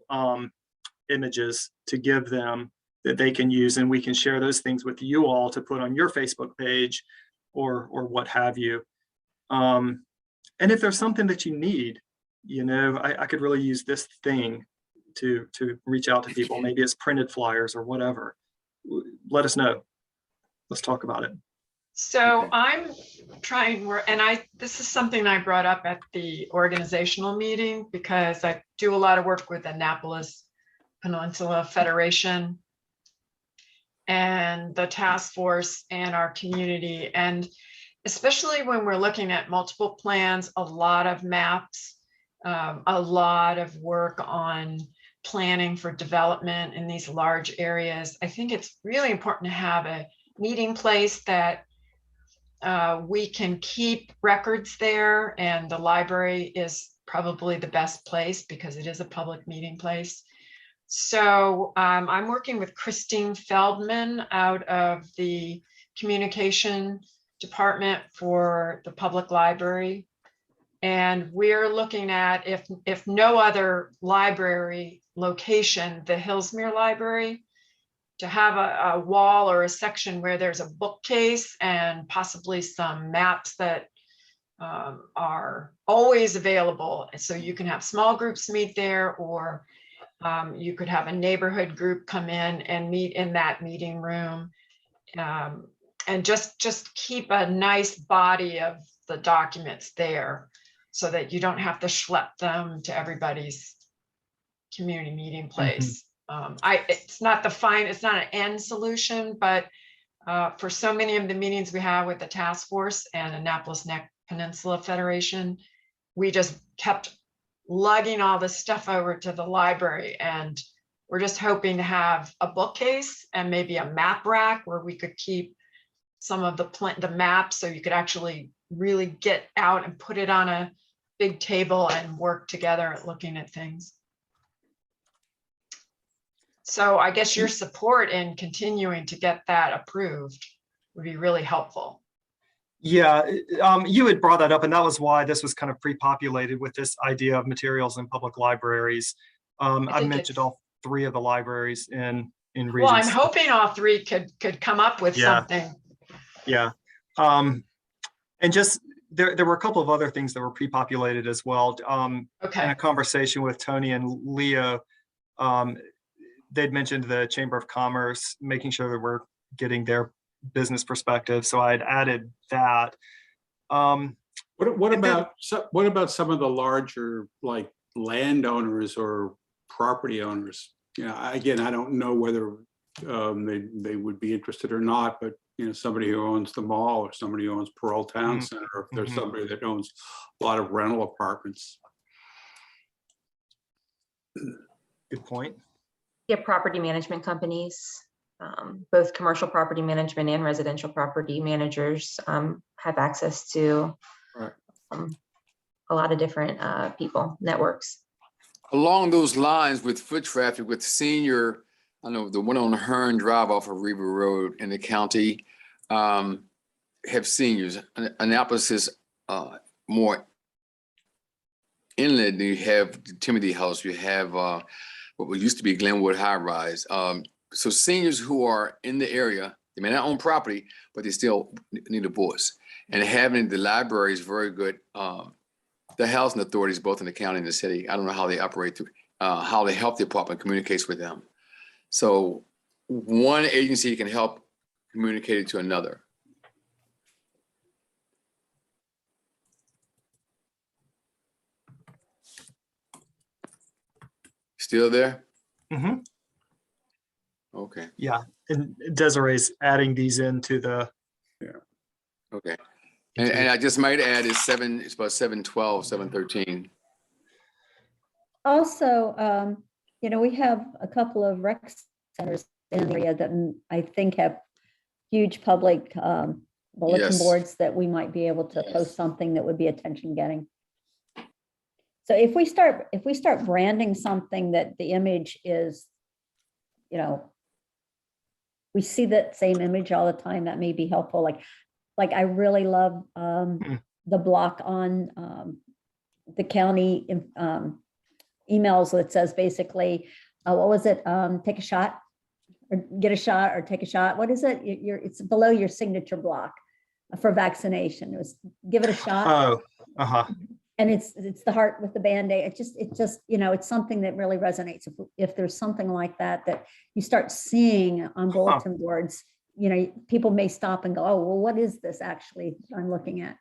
images to give them that they can use, and we can share those things with you all to put on your Facebook page or what have you. And if there's something that you need, I could really use this thing to reach out to people. Maybe it's printed flyers or whatever. Let us know. Let's talk about it. So I'm trying, this is something I brought up at the organizational meeting because I do a lot of work with Annapolis Peninsula Federation and the task force and our community. And especially when we're looking at multiple plans, a lot of maps, a lot of work on planning for development in these large areas. I think it's really important to have a meeting place that we can keep records there, and the library is probably the best place because it is a public meeting place. So I'm working with Kristen Feldman out of the communication department for the public library. And we're looking at, if no other library location, the Hillsmere Library, to have a wall or a section where there's a bookcase and possibly some maps that are always available. So you can have small groups meet there, or you could have a neighborhood group come in and meet in that meeting room, and just keep a nice body of the documents there so that you don't have to schlep them to everybody's community meeting place. It's not an end solution, but for so many of the meetings we have with the task force and Annapolis Peninsula Federation, we just kept lugging all this stuff over to the library, and we're just hoping to have a bookcase and maybe a map rack where we could keep some of the maps, so you could actually really get out and put it on a big table and work together at looking at things. So I guess your support in continuing to get that approved would be really helpful. Yeah, you had brought that up, and that was why this was kind of pre-populated with this idea of materials in public libraries. I mentioned all three of the libraries in Regents. Well, I'm hoping all three could come up with something. Yeah. And just there were a couple of other things that were pre-populated as well. In a conversation with Tony and Leo, they'd mentioned the Chamber of Commerce, making sure that we're getting their business perspective. So I'd added that. What about some of the larger, like, landowners or property owners? Again, I don't know whether they would be interested or not, but somebody who owns the mall, or somebody who owns Pearl Town Center, or if there's somebody that owns a lot of rental apartments. Good point. Yeah, property management companies, both commercial property management and residential property managers have access to a lot of different people, networks. Along those lines, with foot traffic, with senior, I know the one on Hearn Drive off of River Road in the county have seniors. Annapolis is more inland. You have Timothy House, you have what used to be Glenwood High Rise. So seniors who are in the area, they may not own property, but they still need a voice. And having the library is very good. The housing authorities, both in the county and the city, I don't know how they operate through, how the health department communicates with them. So one agency can help communicate it to another. Still there? Mm-hmm. Okay. Yeah, and Desiree's adding these into the. Yeah. Okay. And I just might add is it's about 712, 713. Also, we have a couple of rec centers in the area that I think have huge public bulletin Yes. boards that we might be able to post something that would be attention getting. So if we start branding something that the image is, we see that same image all the time, that may be helpful. Like I really love the block on the county emails that says basically, what was it? Take a shot or get a shot or take a shot. What is it? It's below your signature block for vaccination. It was give it a shot. Oh, uh-huh. And it's the heart with the Band-Aid. It just, it's something that really resonates. If there's something like that you start seeing on bulletin boards, people may stop and go, oh, well, what is this actually I'm looking at?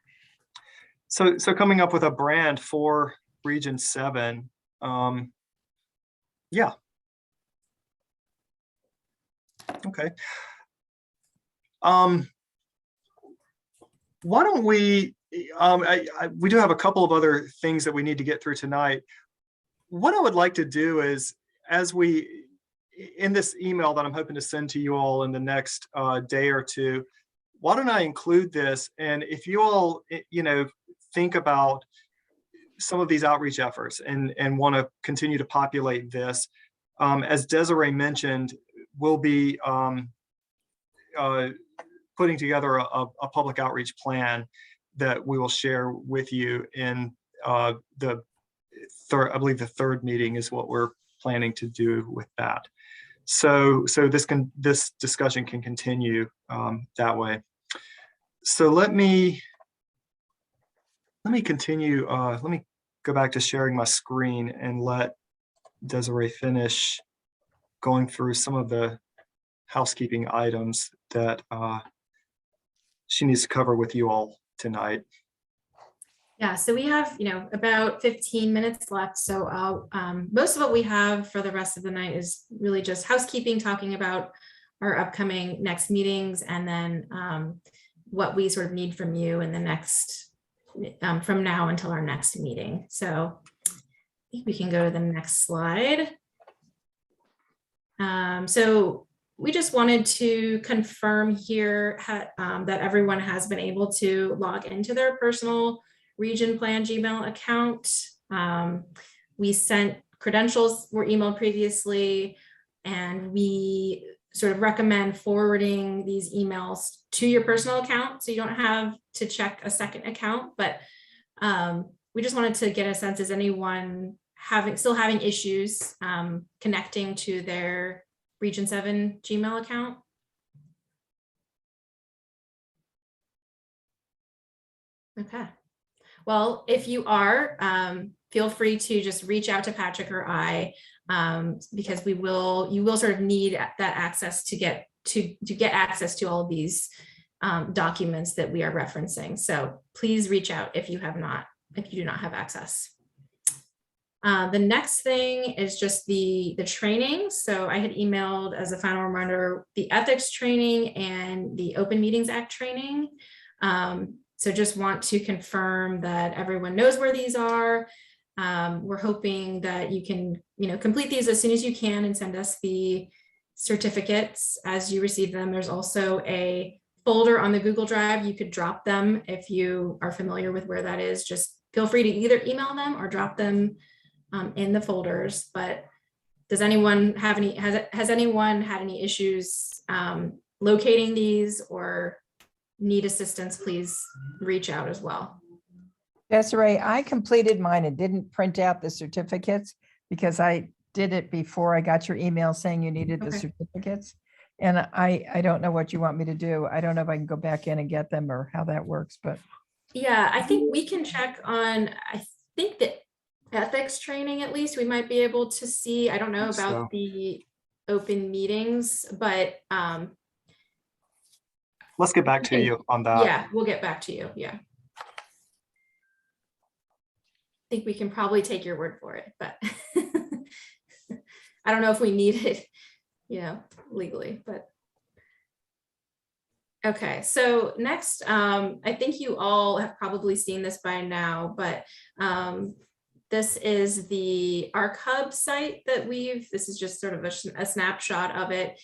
So coming up with a brand for Region 7. Yeah. Okay. Why don't we, we do have a couple of other things that we need to get through tonight. What I would like to do is, in this email that I'm hoping to send to you all in the next day or two, why don't I include this? And if you all, think about some of these outreach efforts and want to continue to populate this, as Desiree mentioned, we'll be putting together a public outreach plan that we will share with you in I believe the third meeting is what we're planning to do with that. So this discussion can continue that way. So let me continue. Let me go back to sharing my screen and let Desiree finish going through some of the housekeeping items that she needs to cover with you all tonight. Yeah, so we have, about 15 minutes left. So most of what we have for the rest of the night is really just housekeeping, talking about our upcoming next meetings, and then what we sort of need from you in the next, from now until our next meeting. So I think we can go to the next slide. So we just wanted to confirm here that everyone has been able to log into their personal Region Plan Gmail account. We sent credentials, were emailed previously, and we sort of recommend forwarding these emails to your personal account so you don't have to check a second account. But we just wanted to get a sense, is anyone still having issues connecting to their Region 7 Gmail account? Okay. Well, if you are, feel free to just reach out to Patrick or I, because you will sort of need that access to get access to all of these documents that we are referencing. So please reach out if you do not have access. The next thing is just the training. So I had emailed, as a final reminder, the ethics training and the Open Meetings Act training. So just want to confirm that everyone knows where these are. We're hoping that you can, complete these as soon as you can and send us the certificates as you receive them. There's also a folder on the Google Drive. You could drop them if you are familiar with where that is. Just feel free to either email them or drop them in the folders. But does anyone have has anyone had any issues locating these or need assistance? Please reach out as well. Desiree, I completed mine and didn't print out the certificates because I did it before I got your email saying you needed the certificates. And I don't know what you want me to do. I don't know if I can go back in and get them or how that works, but. Yeah, I think we can check on, I think the ethics training, at least we might be able to see. I don't know about the open meetings, but let's get back to you on that. Yeah, we'll get back to you. Yeah. I think we can probably take your word for it, but I don't know if we need it, legally, but. Okay, so next, I think you all have probably seen this by now, but This is the ARC Hub site that this is just sort of a snapshot of it.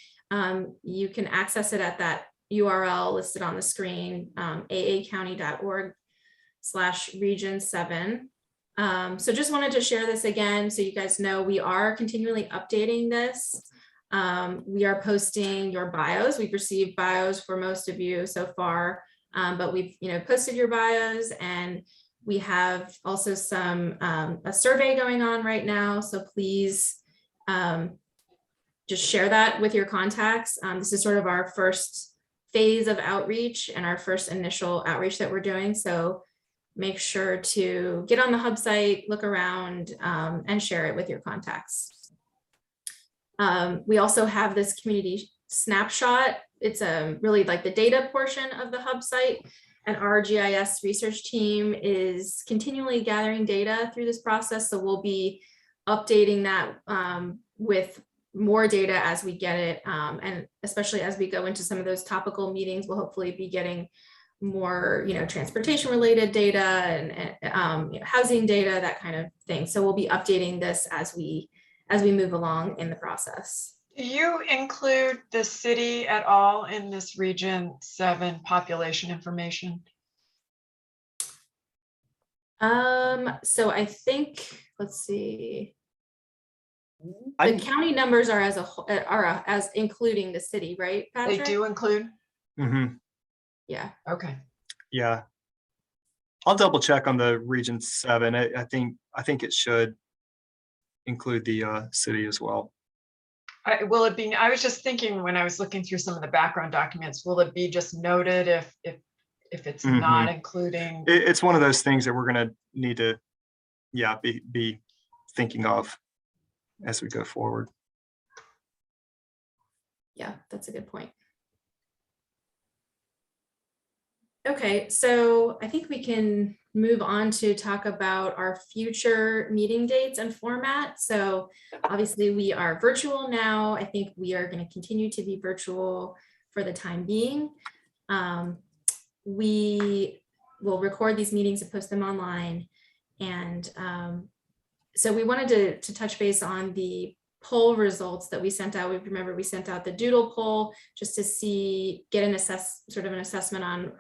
You can access it at that URL listed on the screen, aacounty.org/region7. So just wanted to share this again so you guys know we are continually updating this. We are posting your bios. We've received bios for most of you so far, but we've posted your bios, and we have also a survey going on right now. So please just share that with your contacts. This is sort of our first phase of outreach and our first initial outreach that we're doing. So make sure to get on the Hub site, look around, and share it with your contacts. We also have this community snapshot. It's really like the data portion of the Hub site, and our GIS research team is continually gathering data through this process. So we'll be updating that with more data as we get it. And especially as we go into some of those topical meetings, we'll hopefully be getting more, transportation related data and housing data, that kind of thing. So we'll be updating this as we move along in the process. Do you include the city at all in this Region 7 population information? So I think, let's see. The county numbers are as including the city, right, Patrick? They do include? Mm-hmm. Yeah. Okay. Yeah. I'll double check on the Region 7. I think it should include the city as well. Will it be, I was just thinking when I was looking through some of the background documents, will it be just noted if it's not including? It's one of those things that we're going to need to, be thinking of as we go forward. Yeah, that's a good point. Okay, so I think we can move on to talk about our future meeting dates and format. So obviously we are virtual now. I think we are going to continue to be virtual for the time being. We will record these meetings and post them online. And so we wanted to touch base on the poll results that we sent out. Remember, we sent out the doodle poll just to get an assessment on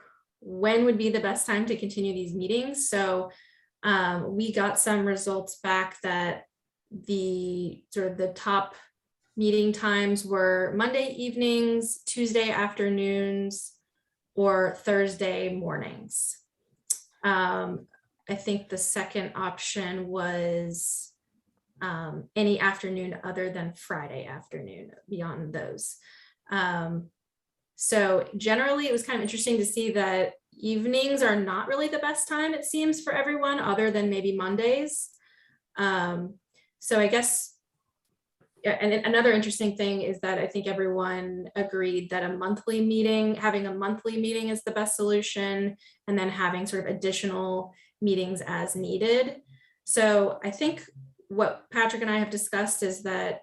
when would be the best time to continue these meetings. So we got some results back that the top meeting times were Monday evenings, Tuesday afternoons, or Thursday mornings. I think the second option was any afternoon other than Friday afternoon beyond those. So generally, it was kind of interesting to see that evenings are not really the best time, it seems, for everyone, other than maybe Mondays. So I guess, and another interesting thing is that I think everyone agreed that having a monthly meeting is the best solution, and then having sort of additional meetings as needed. So I think what Patrick and I have discussed is that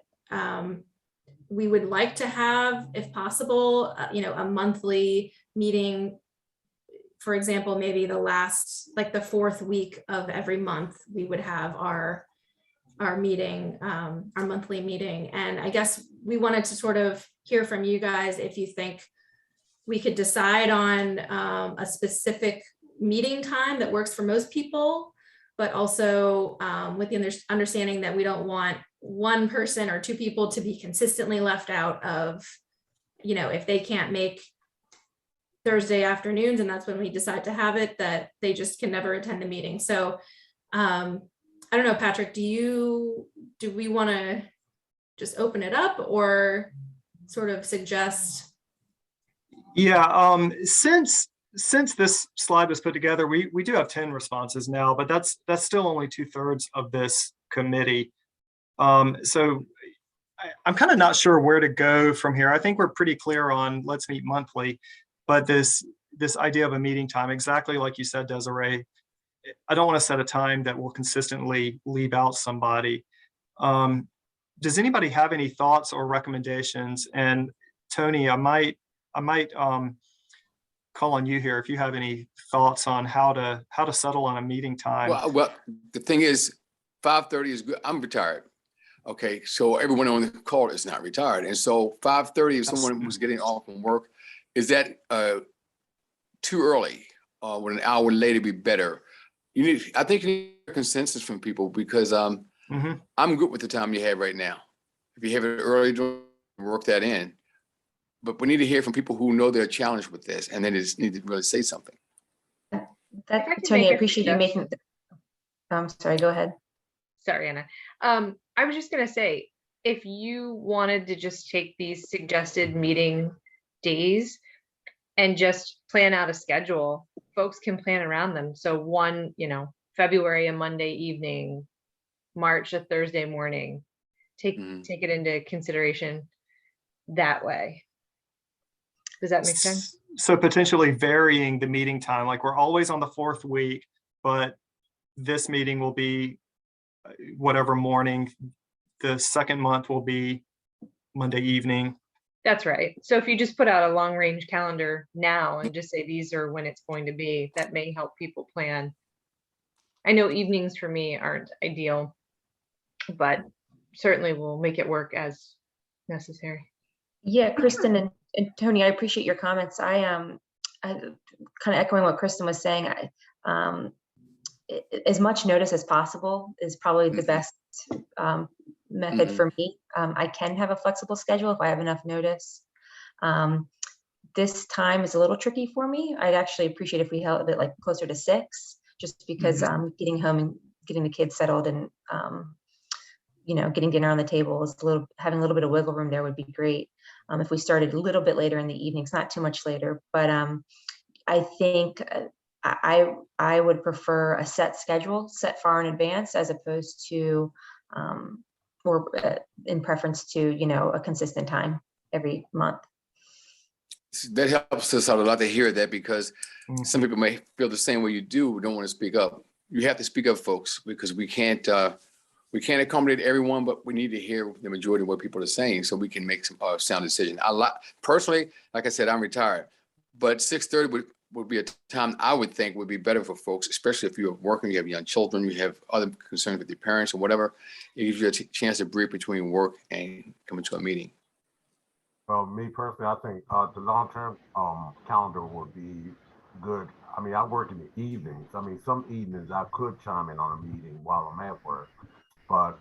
we would like to have, if possible, a monthly meeting. For example, maybe the fourth week of every month, we would have our meeting, our monthly meeting. And I guess we wanted to sort of hear from you guys if you think we could decide on a specific meeting time that works for most people, but also with the understanding that we don't want one person or two people to be consistently left out of, if they can't make Thursday afternoons and that's when we decide to have it, that they just can never attend the meeting. So I don't know, Patrick, do we want to just open it up or sort of suggest? Yeah, since this slide was put together, we do have 10 responses now, but that's still only 2/3 of this committee. So I'm kind of not sure where to go from here. I think we're pretty clear on let's meet monthly, but this idea of a meeting time, exactly like you said, Desiree, I don't want to set a time that will consistently leave out somebody. Does anybody have any thoughts or recommendations? And Tony, I might call on you here if you have any thoughts on how to settle on a meeting time. Well, the thing is, 5:30 is good. I'm retired. Okay, so everyone on the call is not retired. And so 5:30, if someone was getting off from work, is that too early? Would an hour later be better? I think you need a consensus from people because I'm good with the time you have right now. If you have it early, work that in. But we need to hear from people who know they're challenged with this and they just need to really say something. Tony, I appreciate you making, sorry, go ahead. Sorry, Anna. I was just gonna say, if you wanted to just take these suggested meeting days and just plan out a schedule, folks can plan around them. So one, February, a Monday evening, March, a Thursday morning, take it into consideration that way. Does that make sense? So potentially varying the meeting time, like we're always on the 4th week, but this meeting will be whatever morning, the second month will be Monday evening. That's right. So if you just put out a long range calendar now and just say these are when it's going to be, that may help people plan. I know evenings for me aren't ideal, but certainly we'll make it work as necessary. Yeah, Kristen and Tony, I appreciate your comments. I kind of echoing what Kristen was saying. As much notice as possible is probably the best method for me. I can have a flexible schedule if I have enough notice. This time is a little tricky for me. I'd actually appreciate if we held it like closer to 6, just because getting home and getting the kids settled and getting dinner on the table is having a little bit of wiggle room there would be great. If we started a little bit later in the evenings, not too much later, but I think I would prefer a set schedule, set far in advance, as opposed to, or in preference to, a consistent time every month. That helps us out a lot to hear that because some people may feel the same way you do, don't want to speak up. You have to speak up, folks, because we can't accommodate everyone, but we need to hear the majority of what people are saying so we can make some sound decision. Personally, like I said, I'm retired, but 6:30 would be a time I would think would be better for folks, especially if you're working, you have young children, you have other concerns with your parents or whatever. It gives you a chance to breathe between work and coming to a meeting. Well, me personally, I think the long-term calendar would be good. I mean, I work in the evenings. I mean, some evenings I could chime in on a meeting while I'm at work, but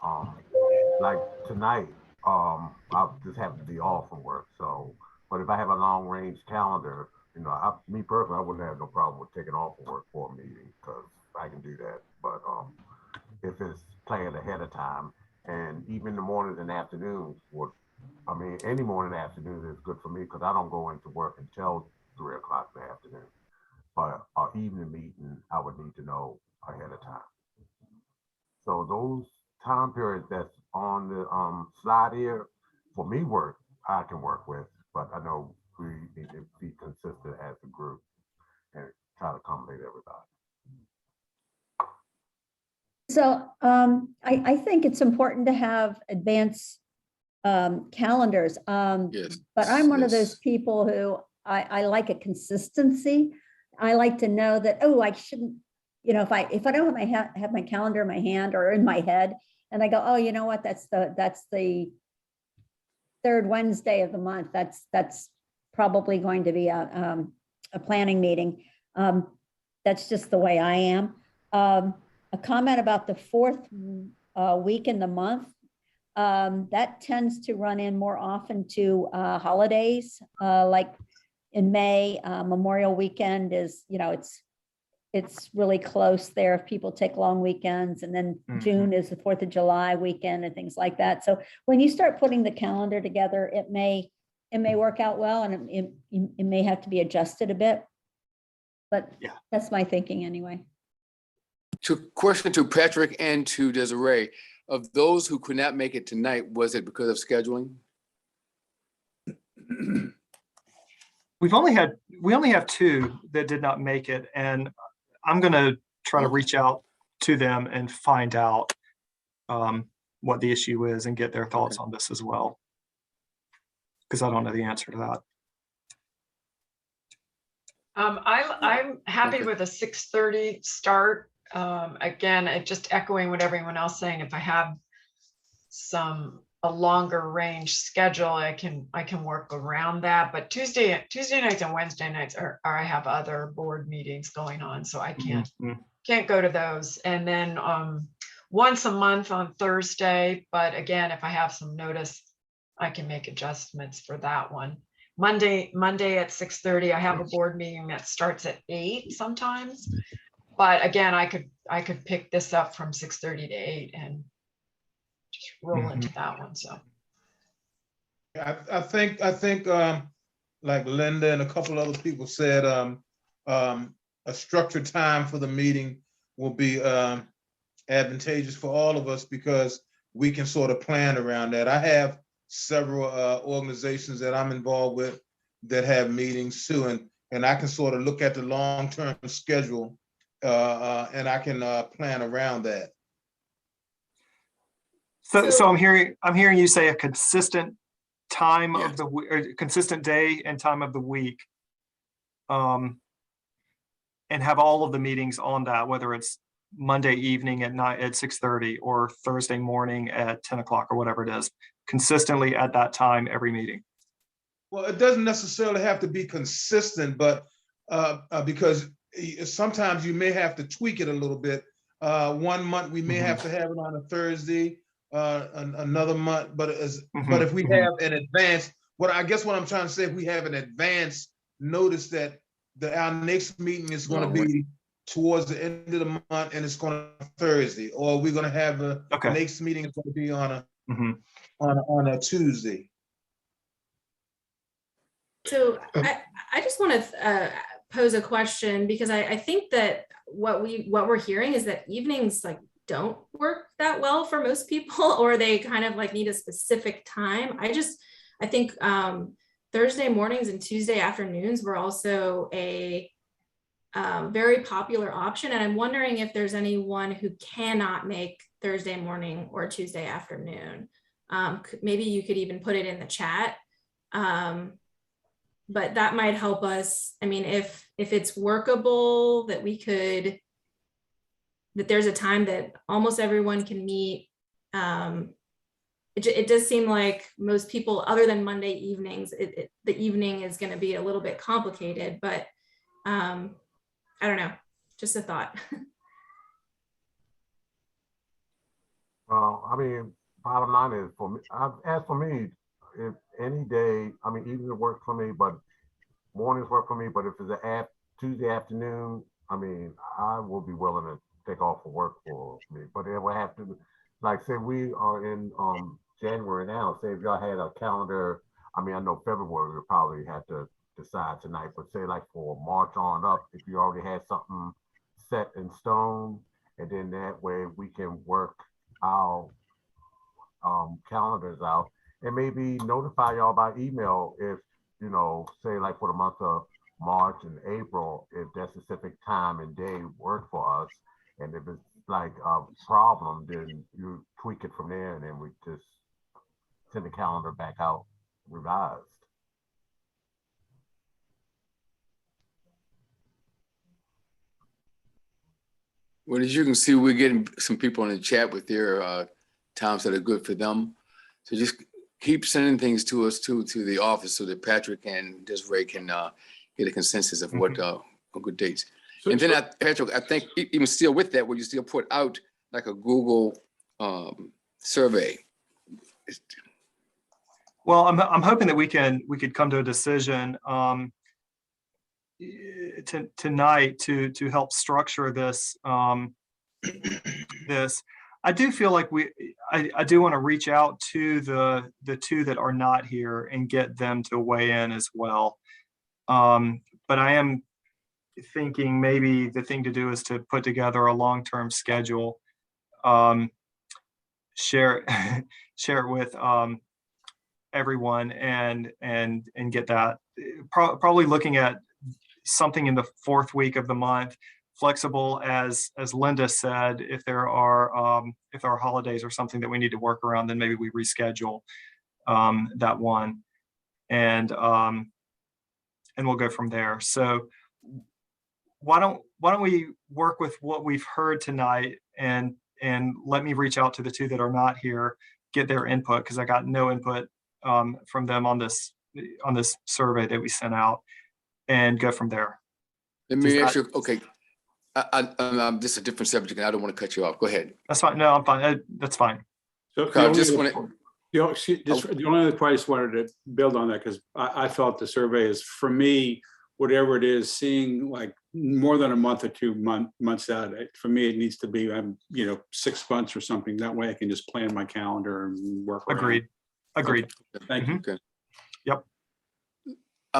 like tonight, I just happen to be off from work. So, but if I have a long-range calendar, me personally, I wouldn't have no problem with taking off from work for a meeting because I can do that. But if it's planned ahead of time, and even the mornings and afternoons any morning and afternoon is good for me because I don't go into work until 3 o'clock in the afternoon. But our evening meeting, I would need to know ahead of time. So those time periods that's on the slide here, for me I can work with, but I know we need to be consistent as a group and try to accommodate everybody. So I think it's important to have advanced calendars. Yes. But I'm one of those people who I like a consistency. I like to know that, I shouldn't, if I don't have my calendar in my hand or in my head, and I go, you know what, that's the 3rd Wednesday of the month. That's probably going to be a planning meeting. That's just the way I am. A comment about the 4th week in the month. That tends to run in more often to holidays, like in May, Memorial Weekend is, it's really close there if people take long weekends, and then June is the 4th of July weekend and things like that. So when you start putting the calendar together, it may work out well, and it may have to be adjusted a bit, but that's my thinking anyway. Question to Patrick and to Desiree. Of those who could not make it tonight, was it because of scheduling? We only have 2 that did not make it, and I'm going to try to reach out to them and find out what the issue is and get their thoughts on this as well, because I don't know the answer to that. I'm happy with a 6:30 start again, just echoing what everyone else saying, if I have a longer range schedule, I can work around that. But Tuesday nights and Wednesday nights are I have other board meetings going on, so I can't go to those. And then once a month on Thursday, but again, if I have some notice, I can make adjustments for that one. Monday at 6:30, I have a board meeting that starts at 8 sometimes. But again, I could pick this up from 6:30 to 8 and just roll into that one. So I think like Linda and a couple other people said, a structured time for the meeting will be advantageous for all of us because we can sort of plan around that. I have several organizations that I'm involved with that have meetings too, and I can sort of look at the long-term schedule and I can plan around that. So I'm hearing you say a consistent time of the week, or consistent day and time of the week, and have all of the meetings on that, whether it's Monday evening at 6:30 or Thursday morning at 10 o'clock or whatever it is, consistently at that time every meeting. Well, it doesn't necessarily have to be consistent, but because sometimes you may have to tweak it a little bit. One month we may have to have it on a Thursday, another month, but if we have an advance, what I'm trying to say, if we have an advance notice that our next meeting is going to be towards the end of the month and it's going to Thursday, or we're going to have the next meeting is going to be on a Tuesday. So I just want to pose a question, because I think that what we're hearing is that evenings like don't work that well for most people, or they kind of like need a specific time. I think Thursday mornings and Tuesday afternoons were also a very popular option. And I'm wondering if there's anyone who cannot make Thursday morning or Tuesday afternoon. Maybe you could even put it in the chat. But that might help us. I mean, if it's workable, that there's a time that almost everyone can meet. It does seem like most people, other than Monday evenings, the evening is going to be a little bit complicated, but I don't know, just a thought. Well, I mean, bottom line is for me, as for me, if any day, I mean, evening works for me, but mornings work for me. But if it's a Tuesday afternoon, I mean, I will be willing to take off for work for me. But it will have to, like, say we are in January now. Say if y'all had a calendar, I mean, I know February we'll probably have to decide tonight, but say like for March on up, if you already had something set in stone, and then that way we can work our calendars out and maybe notify y'all by email if, you know, say like for the month of March and April, if that specific time and day work for us. And if it's like a problem, then you tweak it from there, and then we just send the calendar back out revised. Well, as you can see, we're getting some people in the chat with their times that are good for them. So just keep sending things to us to the office so that Patrick and Desiree can get a consensus of what good dates. And then Patrick, I think even still with that, would you still put out like a Google survey? Well, I'm hoping that we could come to a decision tonight to help structure this. I do feel like I do want to reach out to the two that are not here and get them to weigh in as well. But I am thinking maybe the thing to do is to put together a long-term schedule, share it with everyone and get that. Probably looking at something in the fourth week of the month, flexible as Linda said. If there are holidays or something that we need to work around, then maybe we reschedule that one, and we'll go from there. So why don't we work with what we've heard tonight and let me reach out to the two that are not here, get their input, because I got no input from them on this survey that we sent out, and go from there. Let me ask you, okay, this is a different subject and I don't want to cut you off. Go ahead. That's fine. No, I'm fine. That's fine. So I just want the only other part I just wanted to build on that, because I felt the survey is, for me, whatever it is, seeing like more than a month or 2 months out, for me, it needs to be, 6 months or something. That way I can just plan my calendar and work around. Agreed. Okay. Thank you. Okay. Yep.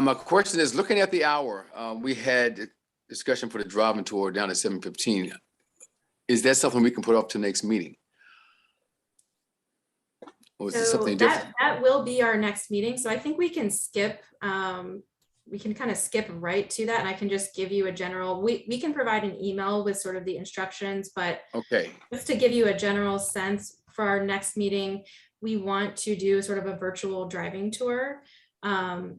My question is, looking at the hour, we had discussion for the driving tour down at 7:15. Is that something we can put off to next meeting? Or is it something different? That will be our next meeting. So I think we can skip, we can kind of skip right to that, and I can just give you a general, we can provide an email with sort of the instructions, but okay, just to give you a general sense, for our next meeting, we want to do sort of a virtual driving tour.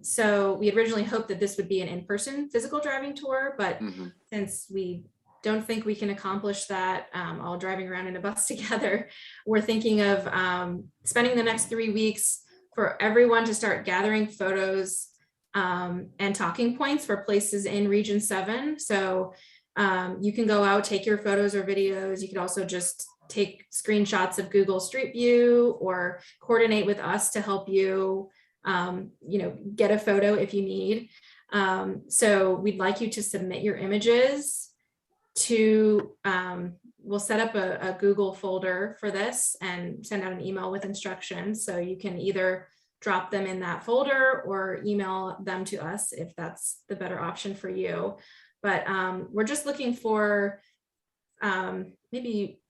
So we originally hoped that this would be an in-person physical driving tour, but since we don't think we can accomplish that all driving around in a bus together, we're thinking of spending the next 3 weeks for everyone to start gathering photos and talking points for places in Region 7. So you can go out, take your photos or videos. You could also just take screenshots of Google Street View or coordinate with us to help you, get a photo if you need. So we'd like you to submit your images to, we'll set up a Google folder for this and send out an email with instructions. So you can either drop them in that folder or email them to us if that's the better option for you. But we're just looking for maybe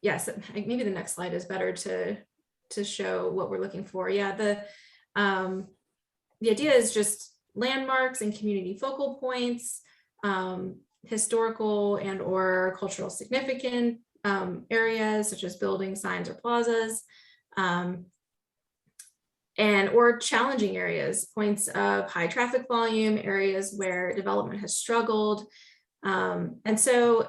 the next slide is better to show what we're looking for. Yeah, the idea is just landmarks and community focal points, historical and or cultural significant areas such as buildings, signs, or plazas, and or challenging areas, points of high traffic volume, areas where development has struggled. And so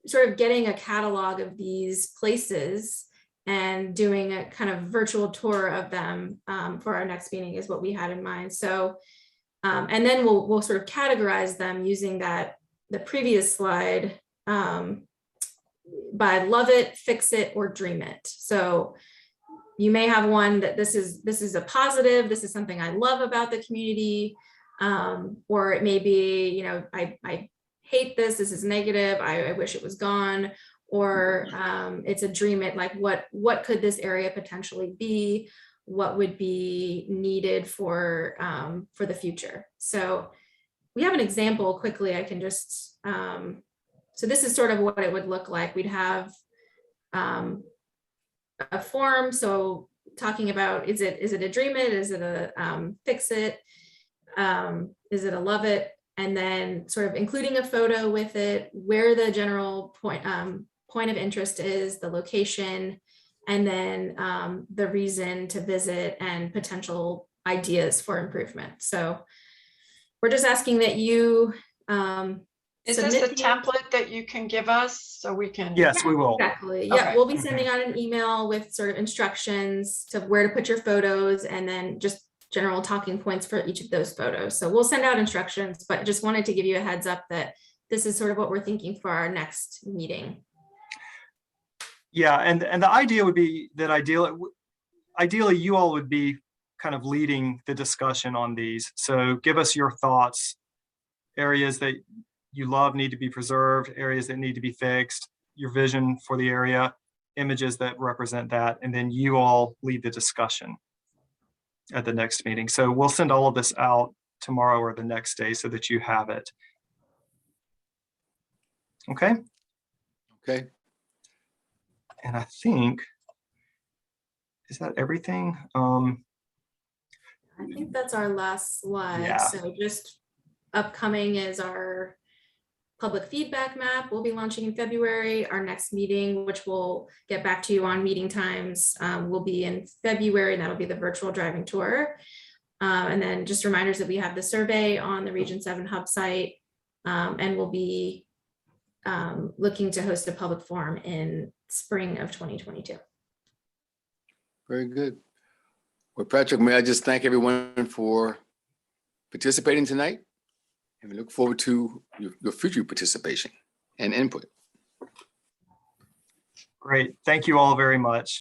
sort of getting a catalog of these places and doing a kind of virtual tour of them for our next meeting is what we had in mind. So, and then we'll sort of categorize them using the previous slide by love it, fix it, or dream it. So you may have one that this is a positive, this is something I love about the community, or it may be, I hate this is negative, I wish it was gone, or it's a dream it, like what could this area potentially be, what would be needed for the future. So we have an example quickly, I can just, so this is sort of what it would look like. We'd have a form, so talking about, is it a dream it, is it a fix it, is it a love it, and then sort of including a photo with it, where the general point of interest is, the location, and then the reason to visit and potential ideas for improvement. So we're just asking that you is this a template that you can give us so we can? Yes, we will. Exactly. Yeah, Okay. we'll be sending out an email with sort of instructions to where to put your photos and then just general talking points for each of those photos. So we'll send out instructions, but just wanted to give you a heads up that this is sort of what we're thinking for our next meeting. Yeah, and the idea would be that ideally you all would be kind of leading the discussion on these. So give us your thoughts, areas that you love need to be preserved, areas that need to be fixed, your vision for the area, images that represent that, and then you all lead the discussion at the next meeting. So we'll send all of this out tomorrow or the next day so that you have it. Okay. Okay. And I think, is that everything? I think that's our last slide. Yeah. So just upcoming is our public feedback map. We'll be launching in February. Our next meeting, which we'll get back to you on meeting times, will be in February. That'll be the virtual driving tour. And then just reminders that we have the survey on the Region 7 hub site, and we'll be looking to host a public forum in spring of 2022. Very good. Well, Patrick, may I just thank everyone for participating tonight? And we look forward to your future participation and input. Great. Thank you all very much.